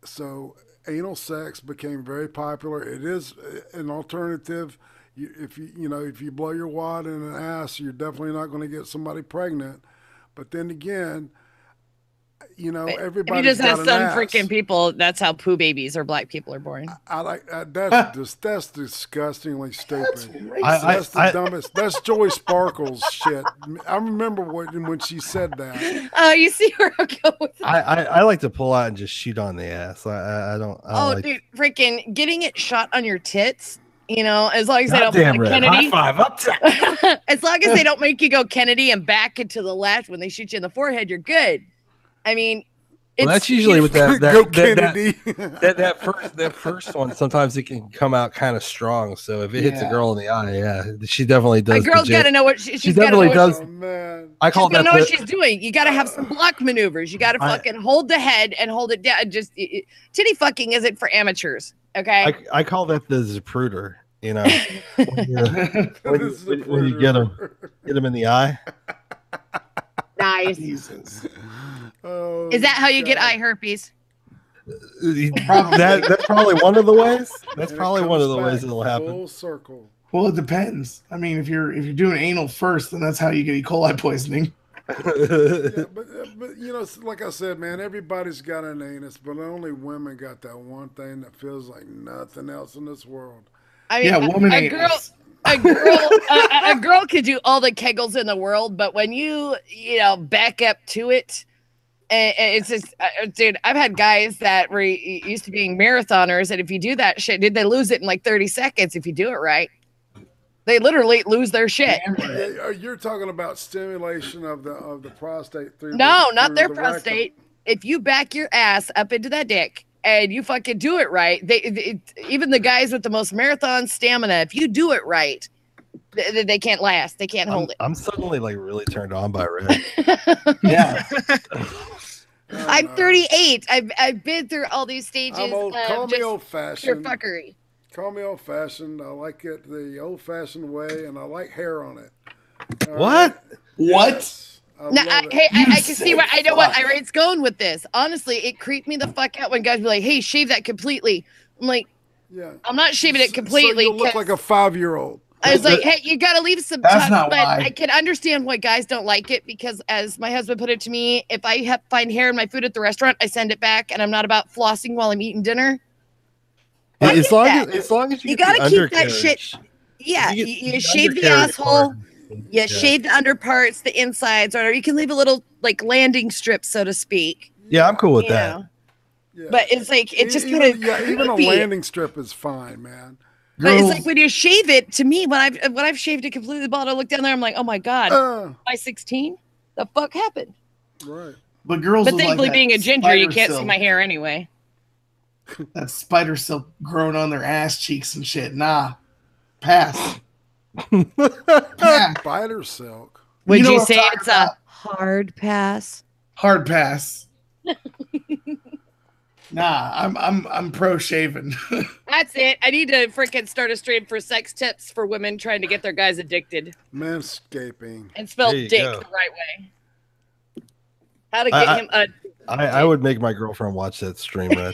so anal sex became very popular. It is an alternative. If you blow your wad in an ass, you're definitely not going to get somebody pregnant. But then again, everybody. If you just have some freaking people, that's how poo babies or black people are born. I like that's disgustingly stupid. That's the dumbest. That's Joy Sparkle's shit. I remember when she said that. Oh, you see where I'm going with that? I like to pull out and just shoot on the ass. I don't. Dude, freaking getting it shot on your tits. As long as they don't make Kennedy. High five up top. As long as they don't make you go Kennedy and back into the left when they shoot you in the forehead, you're good. I mean, well, that's usually with that first one. Sometimes it can come out kind of strong. So if it hits a girl in the eye, she definitely does. A girl's got to know what she definitely does. I call that. Know what she's doing. You got to have some block maneuvers. You got to fucking hold the head and hold it down. Just titty fucking isn't for amateurs. Okay. I call that the zapruder. When you get them in the eye. Nice. Jesus. Oh, is that how you get eye herpes? That's probably one of the ways. That's probably one of the ways it'll happen. Full circle. Well, it depends. I mean, if you're doing anal first, then that's how you get E. coli poisoning. Yeah, but like I said, man, everybody's got an anus, but only women got that one thing that feels like nothing else in this world. I mean, a girl could do all the kegels in the world, but when you back up to it, it's just, dude, I've had guys that were used to being marathoners, and if you do that shit, dude, they lose it in like 30 seconds if you do it right. They literally lose their shit. You're talking about stimulation of the prostate through not their the prostate. rectum. If you back your ass up into that dick and you fucking do it right, even the guys with the most marathon stamina, if you do it right, they can't last. They can't hold it. I'm suddenly like really turned on by Red. Yeah. I'm 38. I've been through all these stages. Call me old-fashioned. Pure fuckery. Call me old-fashioned. I like it the old-fashioned way, and I like hair on it. What? Yes. I can see what I know what IRATE's going with this. Honestly, it creeped me the fuck out when guys be like, "Hey, shave that completely." I'm like, yeah, I'm not shaving it completely. So you look like a 5-year-old. I was like, hey, you got to leave some That's time. not But why. I can understand why guys don't like it because, as my husband put it to me, if I find hair in my food at the restaurant, I send it back, and I'm not about flossing while I'm eating dinner. As long as you got to keep that shit. Yeah, you shave the asshole. You shave the underparts, the insides, or whatever. You can leave a little like landing strip, so to speak. Yeah, I'm cool with that. Yeah. But it's like it just kind of even a landing strip is fine, man. But it's like when you shave it. To me, when I've shaved it completely bald, I look down there. I'm like, oh my god, am I 16? The fuck happened? Right. But girls, but thankfully, being a ginger, you can't see my hair anyway. That spider silk growing on their ass cheeks and shit. Nah, pass. Spider silk. Would you say it's a hard pass? Hard pass. Nah, I'm pro shaving. That's it. I need to freaking start a stream for sex tips for women trying to get their guys addicted. Manscaping. And spell dick the right way. How to get him I would make my girlfriend watch that stream, Red.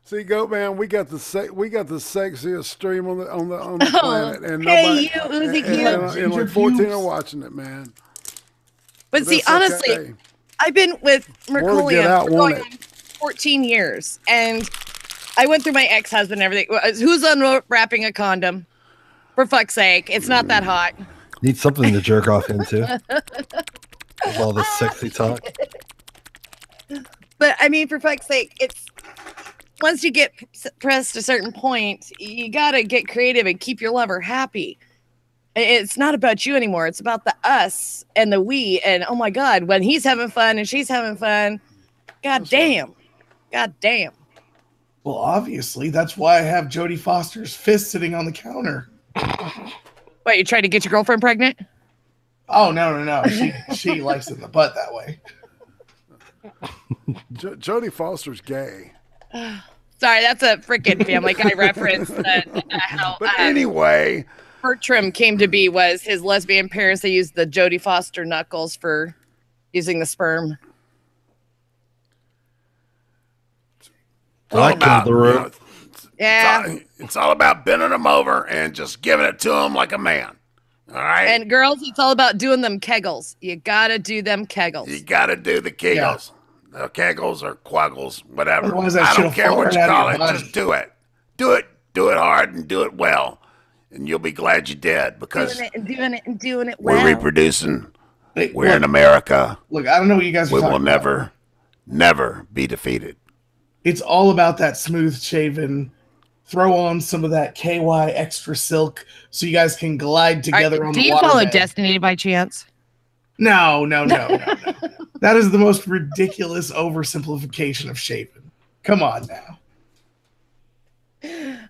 See, Goat Man, we got the sexiest stream on the planet, and and like 14 are watching it, man. But see, honestly, okay. I've been with Mercolium for going on 14 years, and I went through my ex-husband and everything. Who's unwrapping a condom? For fuck's sake, it's not that hot. Need something to jerk off into. With all this sexy talk. But I mean, for fuck's sake, it's once you get pressed a certain point, you gotta get creative and keep your lover happy. It's not about you anymore. It's about the us and the we. And oh my God, when he's having fun and she's having fun, God damn. Well, obviously, that's why I have Jodie Foster's fist sitting on the counter. What, you tried to get your girlfriend pregnant? Oh, no. She likes it in the butt that way. Jodie Foster's gay. Sorry, that's a freaking Family Guy reference. But anyway, Bertram came to be was his lesbian parents. They used the Jodie Foster knuckles for using the sperm. I killed the root. Yeah. It's all about bending them over and just giving it to them like a man. All right. And girls, it's all about doing them kegels. You gotta do them kegels. You gotta do the kegels. The kegels or quaggles, whatever. Otherwise I don't care what you call it. body. Just do it. Do it. Do it hard and do it well. And you'll be glad you did because doing it well. we're reproducing. Hey, We're in America. Look, I don't know what you guys are We talking will about. never be defeated. It's all about that smooth shaven. Throw on some of that KY extra silk so you guys can glide together on the water. Do you follow Destiny by chance? No. That is the most ridiculous oversimplification of shaving. Come on now.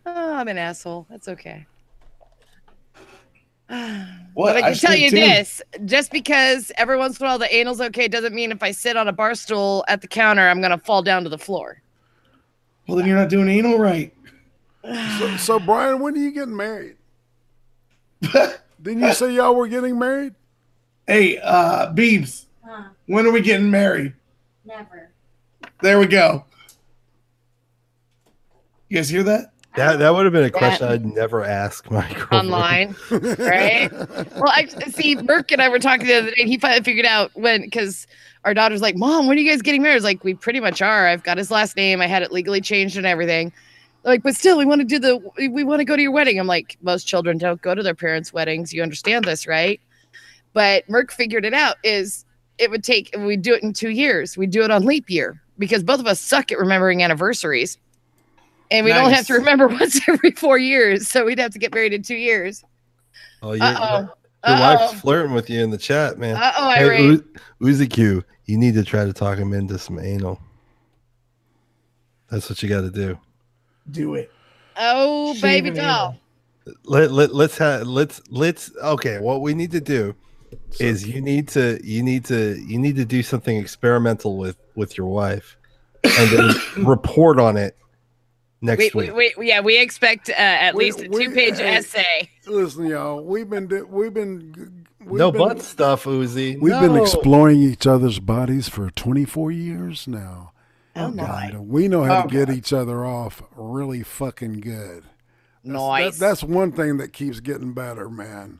Oh, I'm an asshole. That's okay. What? But I can tell you this, just because every once in a while the anal's okay doesn't mean if I sit on a bar stool at the counter, I'm going to fall down to the floor. Well, then you're not doing anal right. So Brian, when are you getting married? Didn't you say y'all were getting married? Hey, Beebs, when are we getting married? Never. There we go. You guys hear that? That would have been a question I'd never ask my girlfriend. Online, right? Well, I see. Merck and I were talking the other day. And he finally figured out when, because our daughter's like, "Mom, when are you guys getting married?" I was like, "We pretty much are. I've got his last name. I had it legally changed and everything." They're like, but still, we want to go to your wedding. I'm like, most children don't go to their parents' weddings. You understand this, right? But Merck figured it out. We do it in 2 years. We do it on leap year because both of us suck at remembering anniversaries. And we don't have to remember once every 4 years. So we'd have to get married in 2 years. Oh, your wife's flirting with you in the chat, man. Hey, Uzi Q, you need to try to talk him into some anal. That's what you got to do. Do it. Oh, baby doll. Let's okay. What we need to do is you need to do something experimental with your wife, and then report on it next week. We expect at least a 2-page essay. Listen, y'all, we've been butt stuff, Uzi. We've been exploring each other's bodies for 24 years now. Oh my! We know how to get each other off really fucking good. Nice. That's one thing that keeps getting better, man.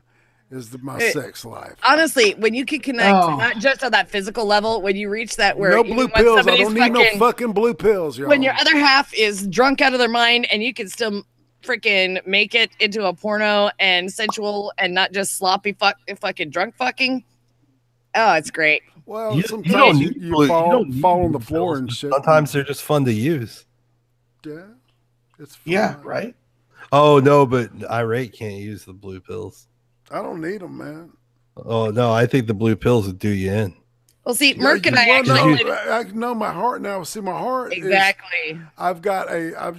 Is my sex life. Honestly, when you can connect, not just on that physical level, when you reach that where no blue pills, I don't need no fucking blue pills, y'all. When your other half is drunk out of their mind, and you can still freaking make it into a porno and sensual, and not just sloppy fucking drunk fucking. Oh, it's great. Well, sometimes you fall on the floor and shit. Sometimes they're just fun to use. Yeah, it's fun. Yeah, right. Oh no, but IRATE can't use the blue pills. I don't need them, man. Oh no, I think the blue pills would do you in. Well, see, Merck and I actually. I know my heart now. See, my heart. Exactly. I've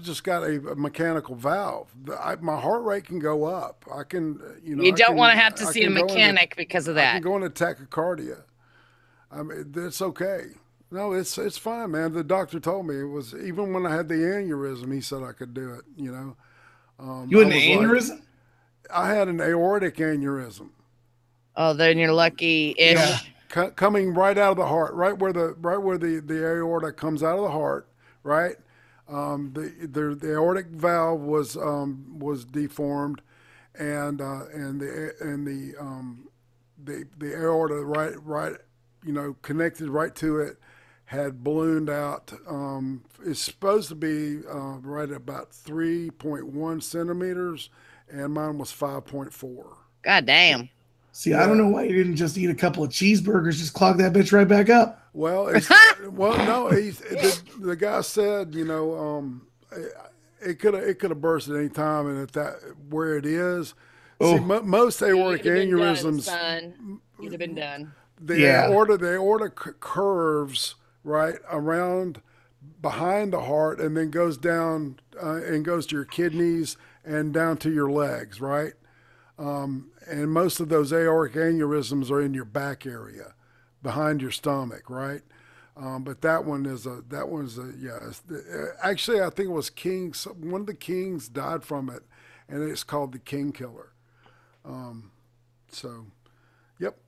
just got a mechanical valve. My heart rate can go up. I can, You don't want to have to see a mechanic because of that. I can go into tachycardia. I mean, it's okay. No, it's fine, man. The doctor told me it was, even when I had the aneurysm, he said I could do it. You had an aneurysm? I had an aortic aneurysm. Oh, then you're lucky-ish. Yeah. Coming right out of the heart, right where the aorta comes out of the heart, right? The aortic valve was deformed, and the aorta right connected right to it had ballooned out. It's supposed to be right at about 3.1 centimeters, and mine was 5.4. God damn. See, I don't know why you didn't just eat a couple of cheeseburgers, just clog that bitch right back up. Well, no, the guy said, it could have burst at any time, and if that where it is, see, most aortic aneurysms, you'd have been done. The aorta curves right around behind the heart, and then goes down and goes to your kidneys and down to your legs, right? And most of those aortic aneurysms are in your back area, behind your stomach, right? But that one is actually, I think it was King. One of the kings died from it, and it's called the King Killer. So, yep.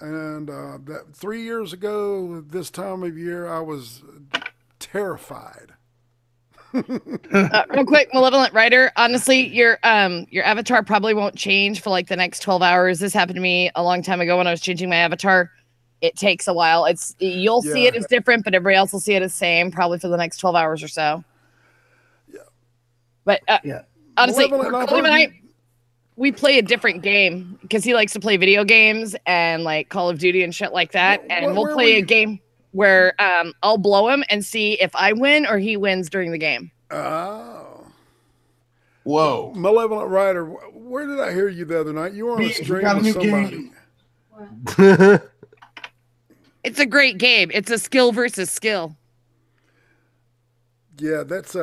And that 3 years ago, this time of year, I was terrified. Real quick, Malevolent Writer. Honestly, your avatar probably won't change for like the next 12 hours. This happened to me a long time ago when I was changing my avatar. It takes a while. You'll see it as different, but everybody else will see it as same, probably for the next 12 hours or so. Yeah. But honestly, we play a different game because he likes to play video games and like Call of Duty and shit like that. And we'll play a game where I'll blow him and see if I win or he wins during the game. Oh. Whoa. Malevolent Rider, where did I hear you the other night? You were on a stream with somebody. It's a great game. It's a skill versus skill. Yeah, that's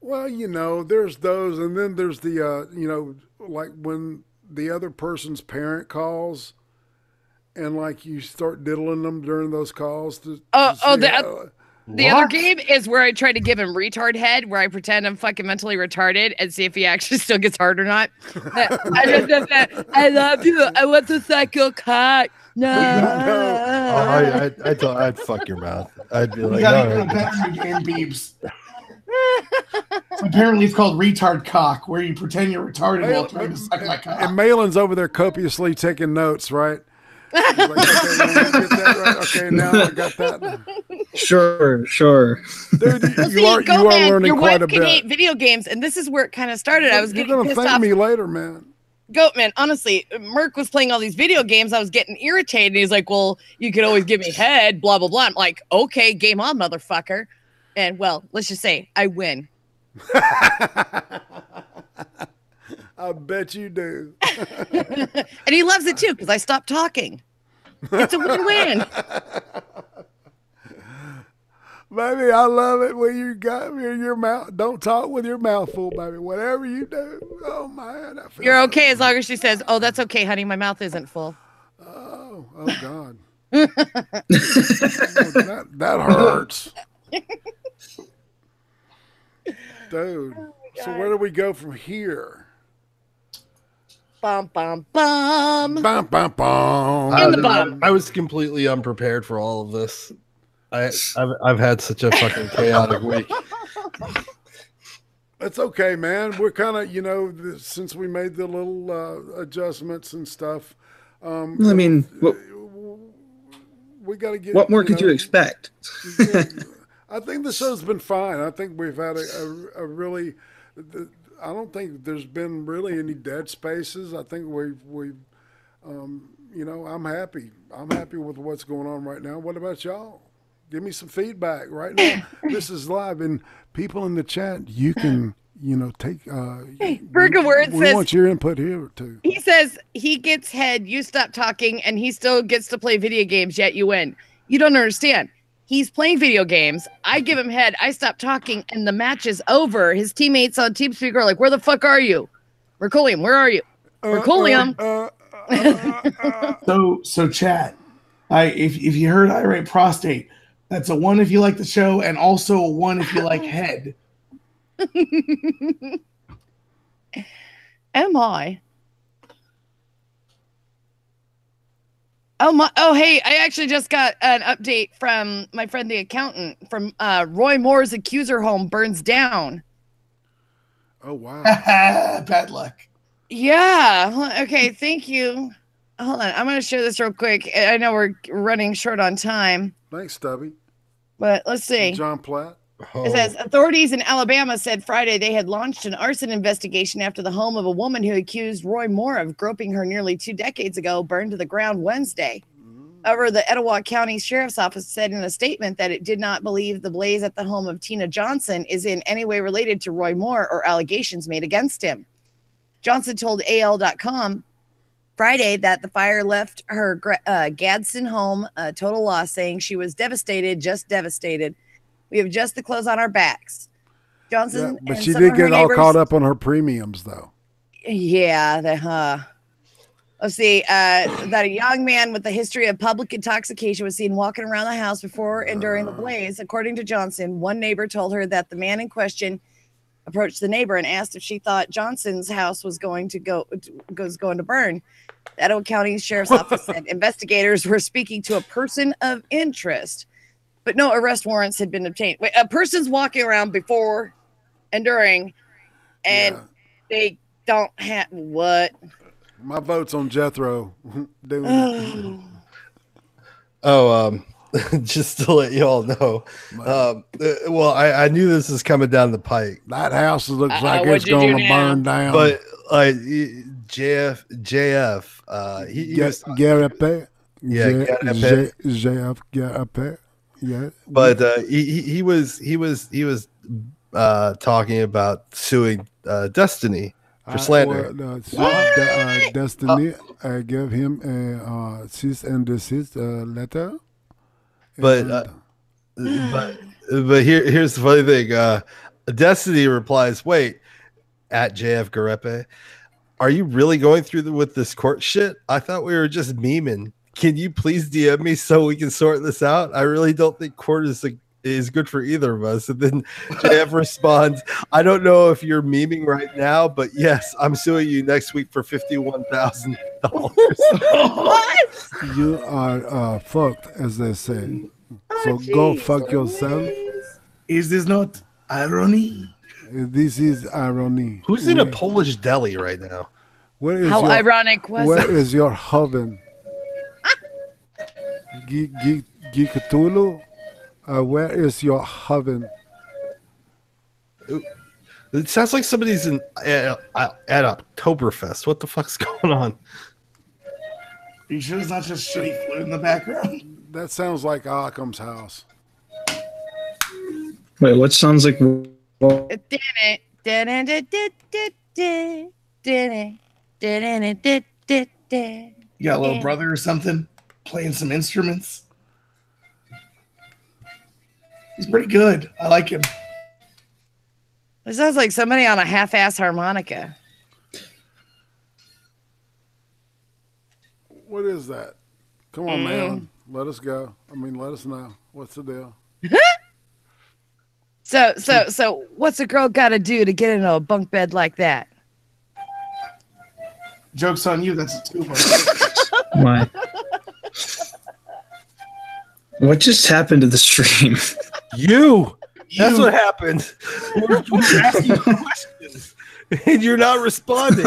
well, you know, there's those, and then there's the you know, like when the other person's parent calls and like you start diddling them during those calls the other game is where I try to give him retard head, where I pretend I'm fucking mentally retarded and see if he actually still gets hard or not. I love you. I want to suck your cock. No. I'd fuck your mouth. I'd be like, game, Beebs. So apparently it's called retard cock, where you pretend you're retarded while trying to suck my cock. And Malin's over there copiously taking notes, right? Like, okay, get that right. Okay, now I got that. Sure. Dude, you are learning quite a bit. Your wife can hate video games, and this is where it kind of started. I was getting pissed off. You're gonna thank me later, man. Goatman, honestly, Merc was playing all these video games. I was getting irritated. And he's like, well, you could always give me head, blah, blah, blah. I'm like, okay, game on, motherfucker. And, well, let's just say I win. I bet you do. And he loves it, too, because I stopped talking. It's a win-win. Baby, I love it when you got me in your mouth. Don't talk with your mouth full, baby. Whatever you do. Oh, man. You're okay as long as she says, oh, that's okay, honey. My mouth isn't full. Oh God. that hurts. Dude. So where do we go from here? Bum, bum, bum. Bum, bum, bum. In the bum. I was completely unprepared for all of this. I've had such a fucking chaotic week. It's okay, man. We're kind of, you know, since we made the little adjustments and stuff. I mean, we got to get. What more could you expect? I think the show's been fine. I think we've had a really. I don't think there's been really any dead spaces. I think we've you know, I'm happy. I'm happy with what's going on right now. What about y'all? Give me some feedback right now. This is live, and people in the chat, you can, you know, take. Burger Word we says, want your input here too. He says he gets head, you stop talking, and he still gets to play video games. Yet you win. You don't understand. He's playing video games. I give him head. I stop talking, and the match is over. His teammates on TeamSpeak are like, "Where the fuck are you, Merculium? Where are you, Merculium?" So chat. If you heard Irate Prostate, that's a 1 if you like the show, and also a 1 if you like head. Am I? Oh, hey, I actually just got an update from my friend the accountant from Roy Moore's accuser home burns down. Oh, wow. Bad luck. Yeah. Okay, thank you. Hold on. I'm going to share this real quick. I know we're running short on time. Thanks, Stubby. But let's see. John Platt. Oh. It says authorities in Alabama said Friday they had launched an arson investigation after the home of a woman who accused Roy Moore of groping her nearly 2 decades ago burned to the ground Wednesday. However, the Etowah County Sheriff's Office said in a statement that it did not believe the blaze at the home of Tina Johnson is in any way related to Roy Moore or allegations made against him. Johnson told AL.com Friday that the fire left her Gadsden home a total loss, saying she was devastated, just devastated. We have just the clothes on our backs. Johnson, yeah, but she did get all caught up on her premiums, though. Yeah, let's see. That a young man with a history of public intoxication was seen walking around the house before and during the blaze. According to Johnson, one neighbor told her that the man in question approached the neighbor and asked if she thought Johnson's house was going to burn. The Etowah County Sheriff's Office said investigators were speaking to a person of interest, but no arrest warrants had been obtained. Wait, a person's walking around before and during, and they don't have what? My vote's on Jethro. Just to let you all know. Well, I knew this was coming down the pike. That house looks like it's going to burn down. But JF, he was Garapé. JF Garapé. Yeah. But he was talking about suing Destiny for slander. Destiny, I gave him a cease and desist letter. But here's the funny thing. Destiny replies, "Wait, at JF Garepe, are you really going through with this court shit? I thought we were just memeing. Can you please DM me so we can sort this out? I really don't think court is good for either of us." And then JF responds, "I don't know if you're memeing right now, but yes, I'm suing you next week for $51,000." What? You are fucked, as they say. So go fuck yourself. Is this not irony? This is irony. Who's in a Polish deli right now? How ironic was it? Where is your oven? Gikatulu? Where is your oven? It sounds like somebody's at Oktoberfest. What the fuck's going on? Are you sure it's not just shitty food in the background? That sounds like Occam's house. Wait, what sounds like? You got a little brother or something playing some instruments? He's pretty good. I like him. It sounds like somebody on a half-ass harmonica. What is that? Come on, man. Let us go. Let us know. What's the deal? So what's a girl got to do to get into a bunk bed like that? Joke's on you. That's a tuba. Why? What just happened to the stream? That's what happened. We're asking questions, and you're not responding.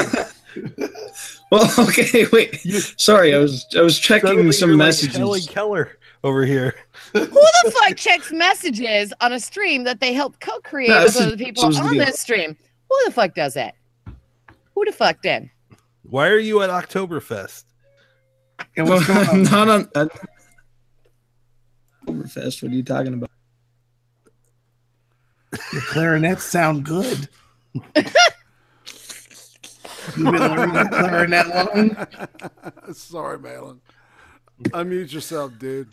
Well, okay, wait. Sorry, I was checking some messages. Kelly Keller over here. Who the fuck checks messages on a stream that they help co-create with other people on this stream? Who the fuck does that? Who the fuck did? Why are you at Oktoberfest? And what's going on? Not on Oktoberfest. What are you talking about? Your clarinets sound good. You've been learning the clarinet long? Sorry, Malin. Unmute yourself, dude.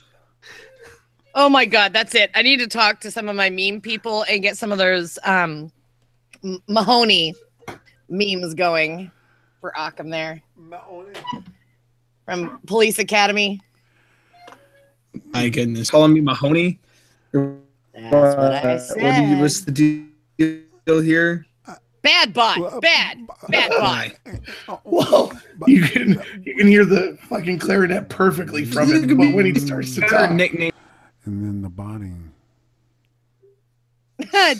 Oh my god, that's it. I need to talk to some of my meme people and get some of those Mahoney memes going for Occam there. Mahoney. From Police Academy. My goodness. Calling me Mahoney? That's what I said. What's the deal here? Bad bot. Bad bot. Whoa. You can hear the fucking clarinet perfectly from it, but when he starts to talk. Nickname. And then the body.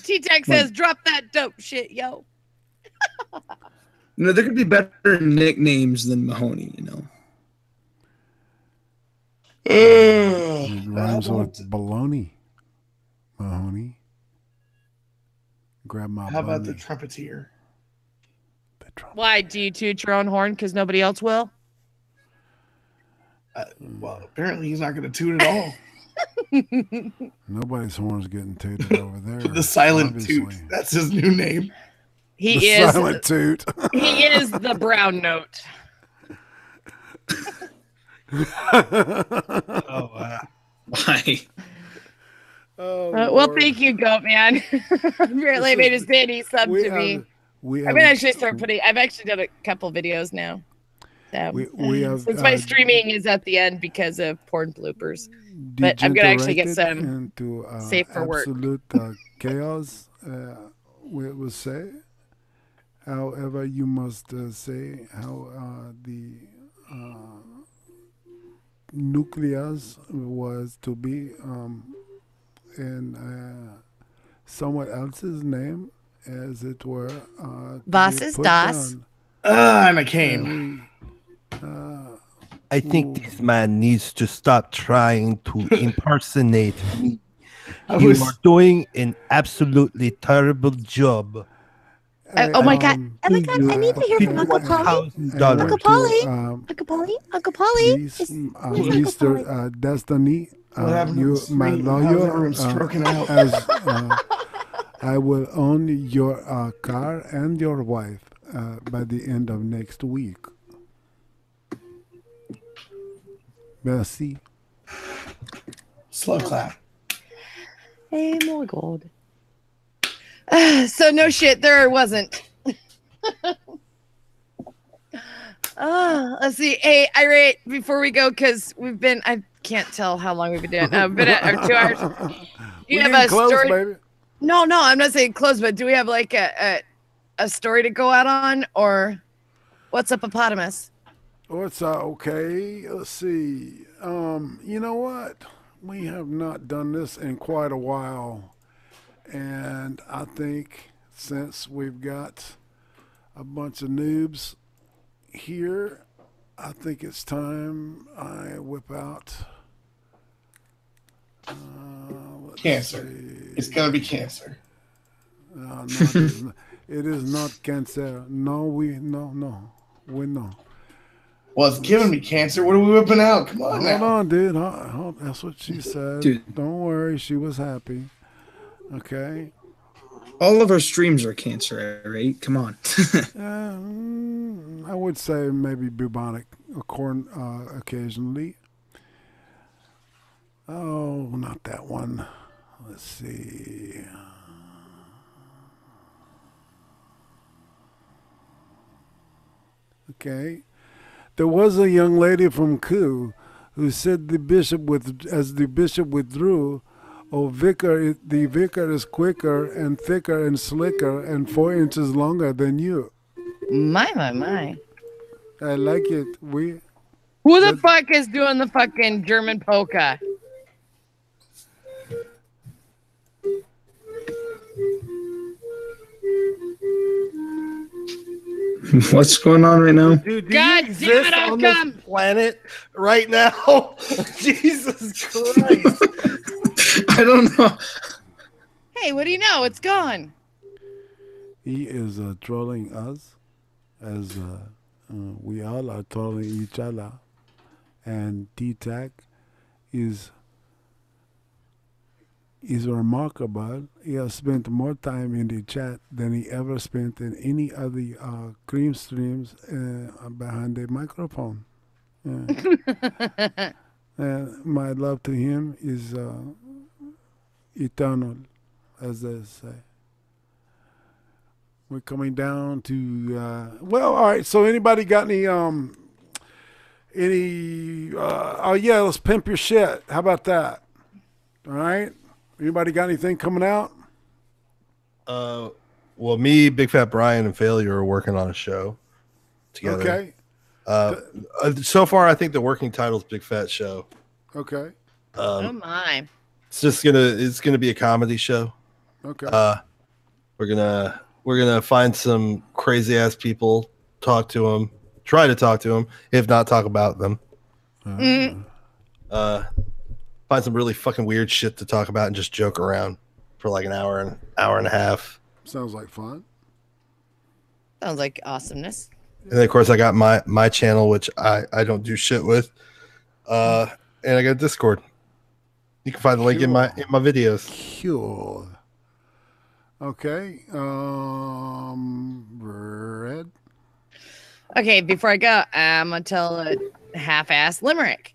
T-Tech says, drop that dope shit, yo. No, there could be better nicknames than Mahoney, you know. It rhymes with baloney. Mahoney. Grab my How about the bunny. trumpeter? Why, do you toot your own horn because nobody else will? Well, apparently he's not going to toot at all. Nobody's horn's getting tooted over there. The silent obviously. toot. That's his new name. He is silent toot. He is the brown note. Oh, wow. Why? Oh, Well, thank you, Goat Man. Apparently, I made his daddy sub to me. I've actually done a couple videos now. We have, since my streaming is at the end because of porn bloopers. But I'm gonna actually get some into safe for work. Absolute chaos. will say. However, you must say how the nucleus was to be in someone else's name, as it were. To Was be ist put das? down. I'm a cane. And I think this man needs to stop trying to impersonate me. You are doing an absolutely terrible job. Oh my god! Oh my god! I need to hear from Uncle Polly. $51,000. Uncle Polly. Uncle Polly. Uncle Polly. Mr. Destiny, What happened to you, the my screen? How's lawyer, everyone stroking out? as I will own your car and your wife by the end of next week. Merci. Slow clap. Hey, my god. So no shit, there wasn't. Let's see. Hey, Irate, before we go, because I can't tell how long we've been doing. Been at 2 hours. Do you have a story? Baby. No, I'm not saying close, but do we have like a story to go out on, or what's up, hippopotamus? What's okay? Let's see. You know what? We have not done this in quite a while. And I think since we've got a bunch of noobs here, I think it's time I whip out Cancer. It's gonna be cancer. No, it is not cancer. No, we know. Well, it's giving me cancer. What are we whipping out? Come on now. Hold on, dude. That's what she said. Dude. Don't worry. She was happy. Okay. All of our streams are cancer, right? Come on. I would say maybe bubonic corn occasionally. Oh, not that one. Let's see. Okay. There was a young lady from Koo who said as the bishop withdrew, "Oh, the vicar is quicker and thicker and slicker and 4 inches longer than you." My. I like it. Who the fuck is doing the fucking German polka? What's going on right now? Dude, do God you damn it, exist on Outcome! this planet right now? Jesus Christ. I don't know. Hey, what do you know? It's gone. He is trolling us, as we all are trolling each other. And T-Tac is remarkable. He has spent more time in the chat than he ever spent in any other Cream streams behind the microphone. And my love to him is eternal, as they say. We're coming down to well, all right. So anybody got any oh yeah, let's pimp your shit. How about that? All right. Anybody got anything coming out? Well, me, Big Fat Brian, and Failure are working on a show together. Okay. So far, I think the working title is Big Fat Show. Okay. Oh my. It's gonna be a comedy show. Okay. We're gonna find some crazy ass people, try to talk to them, if not talk about them. Find some really fucking weird shit to talk about and just joke around for like an hour and a half. Sounds like fun. Sounds like awesomeness. And then of course I got my channel, which I don't do shit with. And I got Discord. You can find the link in my videos. Cool. Okay. Red. Okay, before I go, I'm gonna tell a half-assed limerick.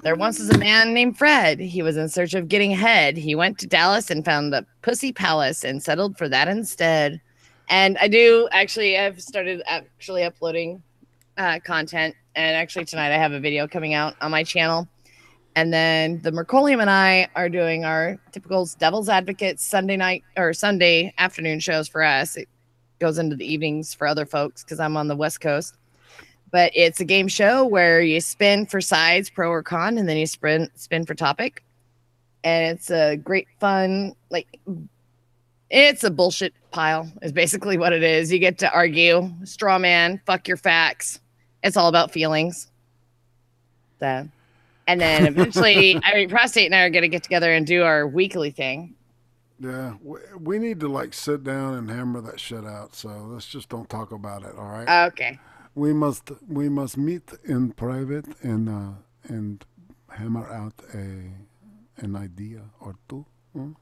There once was a man named Fred. He was in search of getting ahead. He went to Dallas and found the Pussy Palace and settled for that instead. And I've started uploading content. And actually tonight I have a video coming out on my channel. And then the Mercolium and I are doing our typical Devil's Advocates Sunday night or Sunday afternoon shows for us. It goes into the evenings for other folks because I'm on the West Coast. But it's a game show where you spin for sides, pro or con, and then you spin for topic. And it's a great fun, like, it's a bullshit pile is basically what it is. You get to argue, straw man, fuck your facts. It's all about feelings. So, and then eventually, IRATE Prostate and I are going to get together and do our weekly thing. Yeah, we need to like sit down and hammer that shit out. So let's just don't talk about it. All right. Okay. We must meet in private and hammer out an idea or two. Hmm?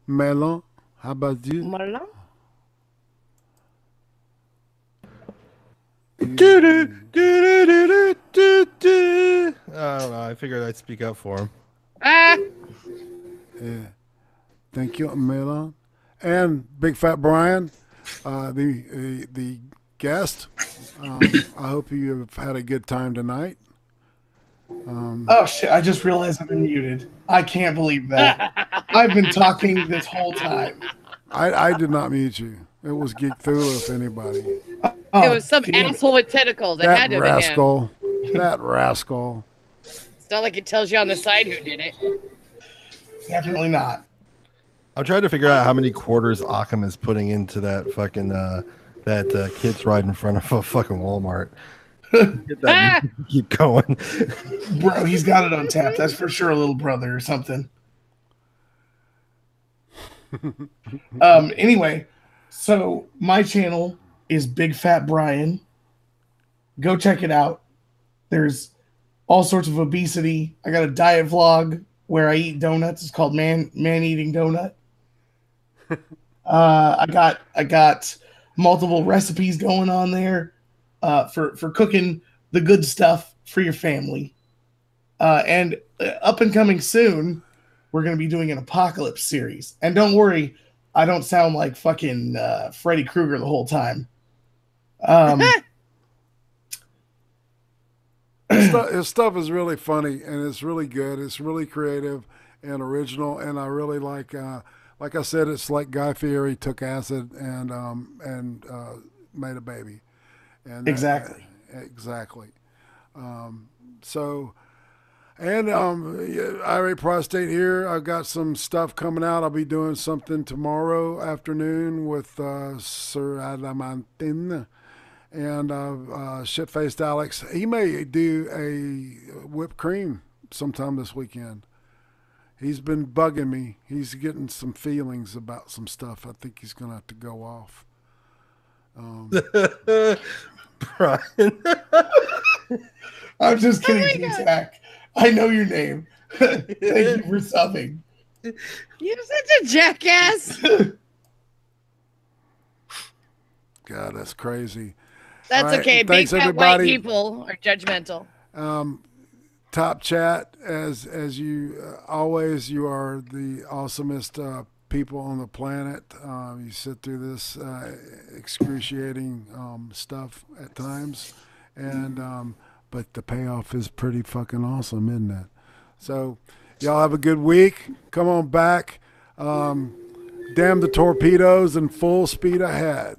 Melon, how about you? Melon? I don't know. I figured I'd speak up for him. Ah. Yeah. Thank you, Melon. And Big Fat Brian, the guest. I hope you have had a good time tonight. Oh shit! I just realized I've been muted. I can't believe that. I've been talking this whole time. I did not mute you. It was Geek Thula, if anybody. Oh, It was some asshole with tentacles. It had That to have been him. rascal. That rascal. It's not like it tells you on the side who did it. Definitely not. I'm trying to figure out how many quarters Occam is putting into that fucking kids ride in front of a fucking Walmart. Get that keep going. Bro, he's got it on tap. That's for sure a little brother or something. Anyway, so my channel is Big Fat Brian. Go check it out. There's all sorts of obesity. I got a diet vlog where I eat donuts. It's called Man Eating Donut. I got multiple recipes going on there for cooking the good stuff for your family. And up and coming soon, we're going to be doing an apocalypse series. And don't worry, I don't sound like fucking Freddy Krueger the whole time. His stuff is really funny and it's really good. It's really creative and original, and I really like I said, it's like Guy Fieri took acid and made a baby. And exactly. Exactly. IRATE Prostate here. I've got some stuff coming out. I'll be doing something tomorrow afternoon with Sir Adamantin and Shitfaced Alex. He may do a whipped cream sometime this weekend. He's been bugging me. He's getting some feelings about some stuff. I think he's going to have to go off. Brian. I'm just kidding, T-Tac. I know your name. Thank you for subbing. You're such a jackass. God, that's crazy. That's right, okay. Big thanks, fat everybody. white people are judgmental. Top chat, as you always, you are the awesomest people on the planet. You sit through this excruciating stuff at times, and but the payoff is pretty fucking awesome, isn't it? So y'all have a good week. Come on back. Damn the torpedoes and full speed ahead.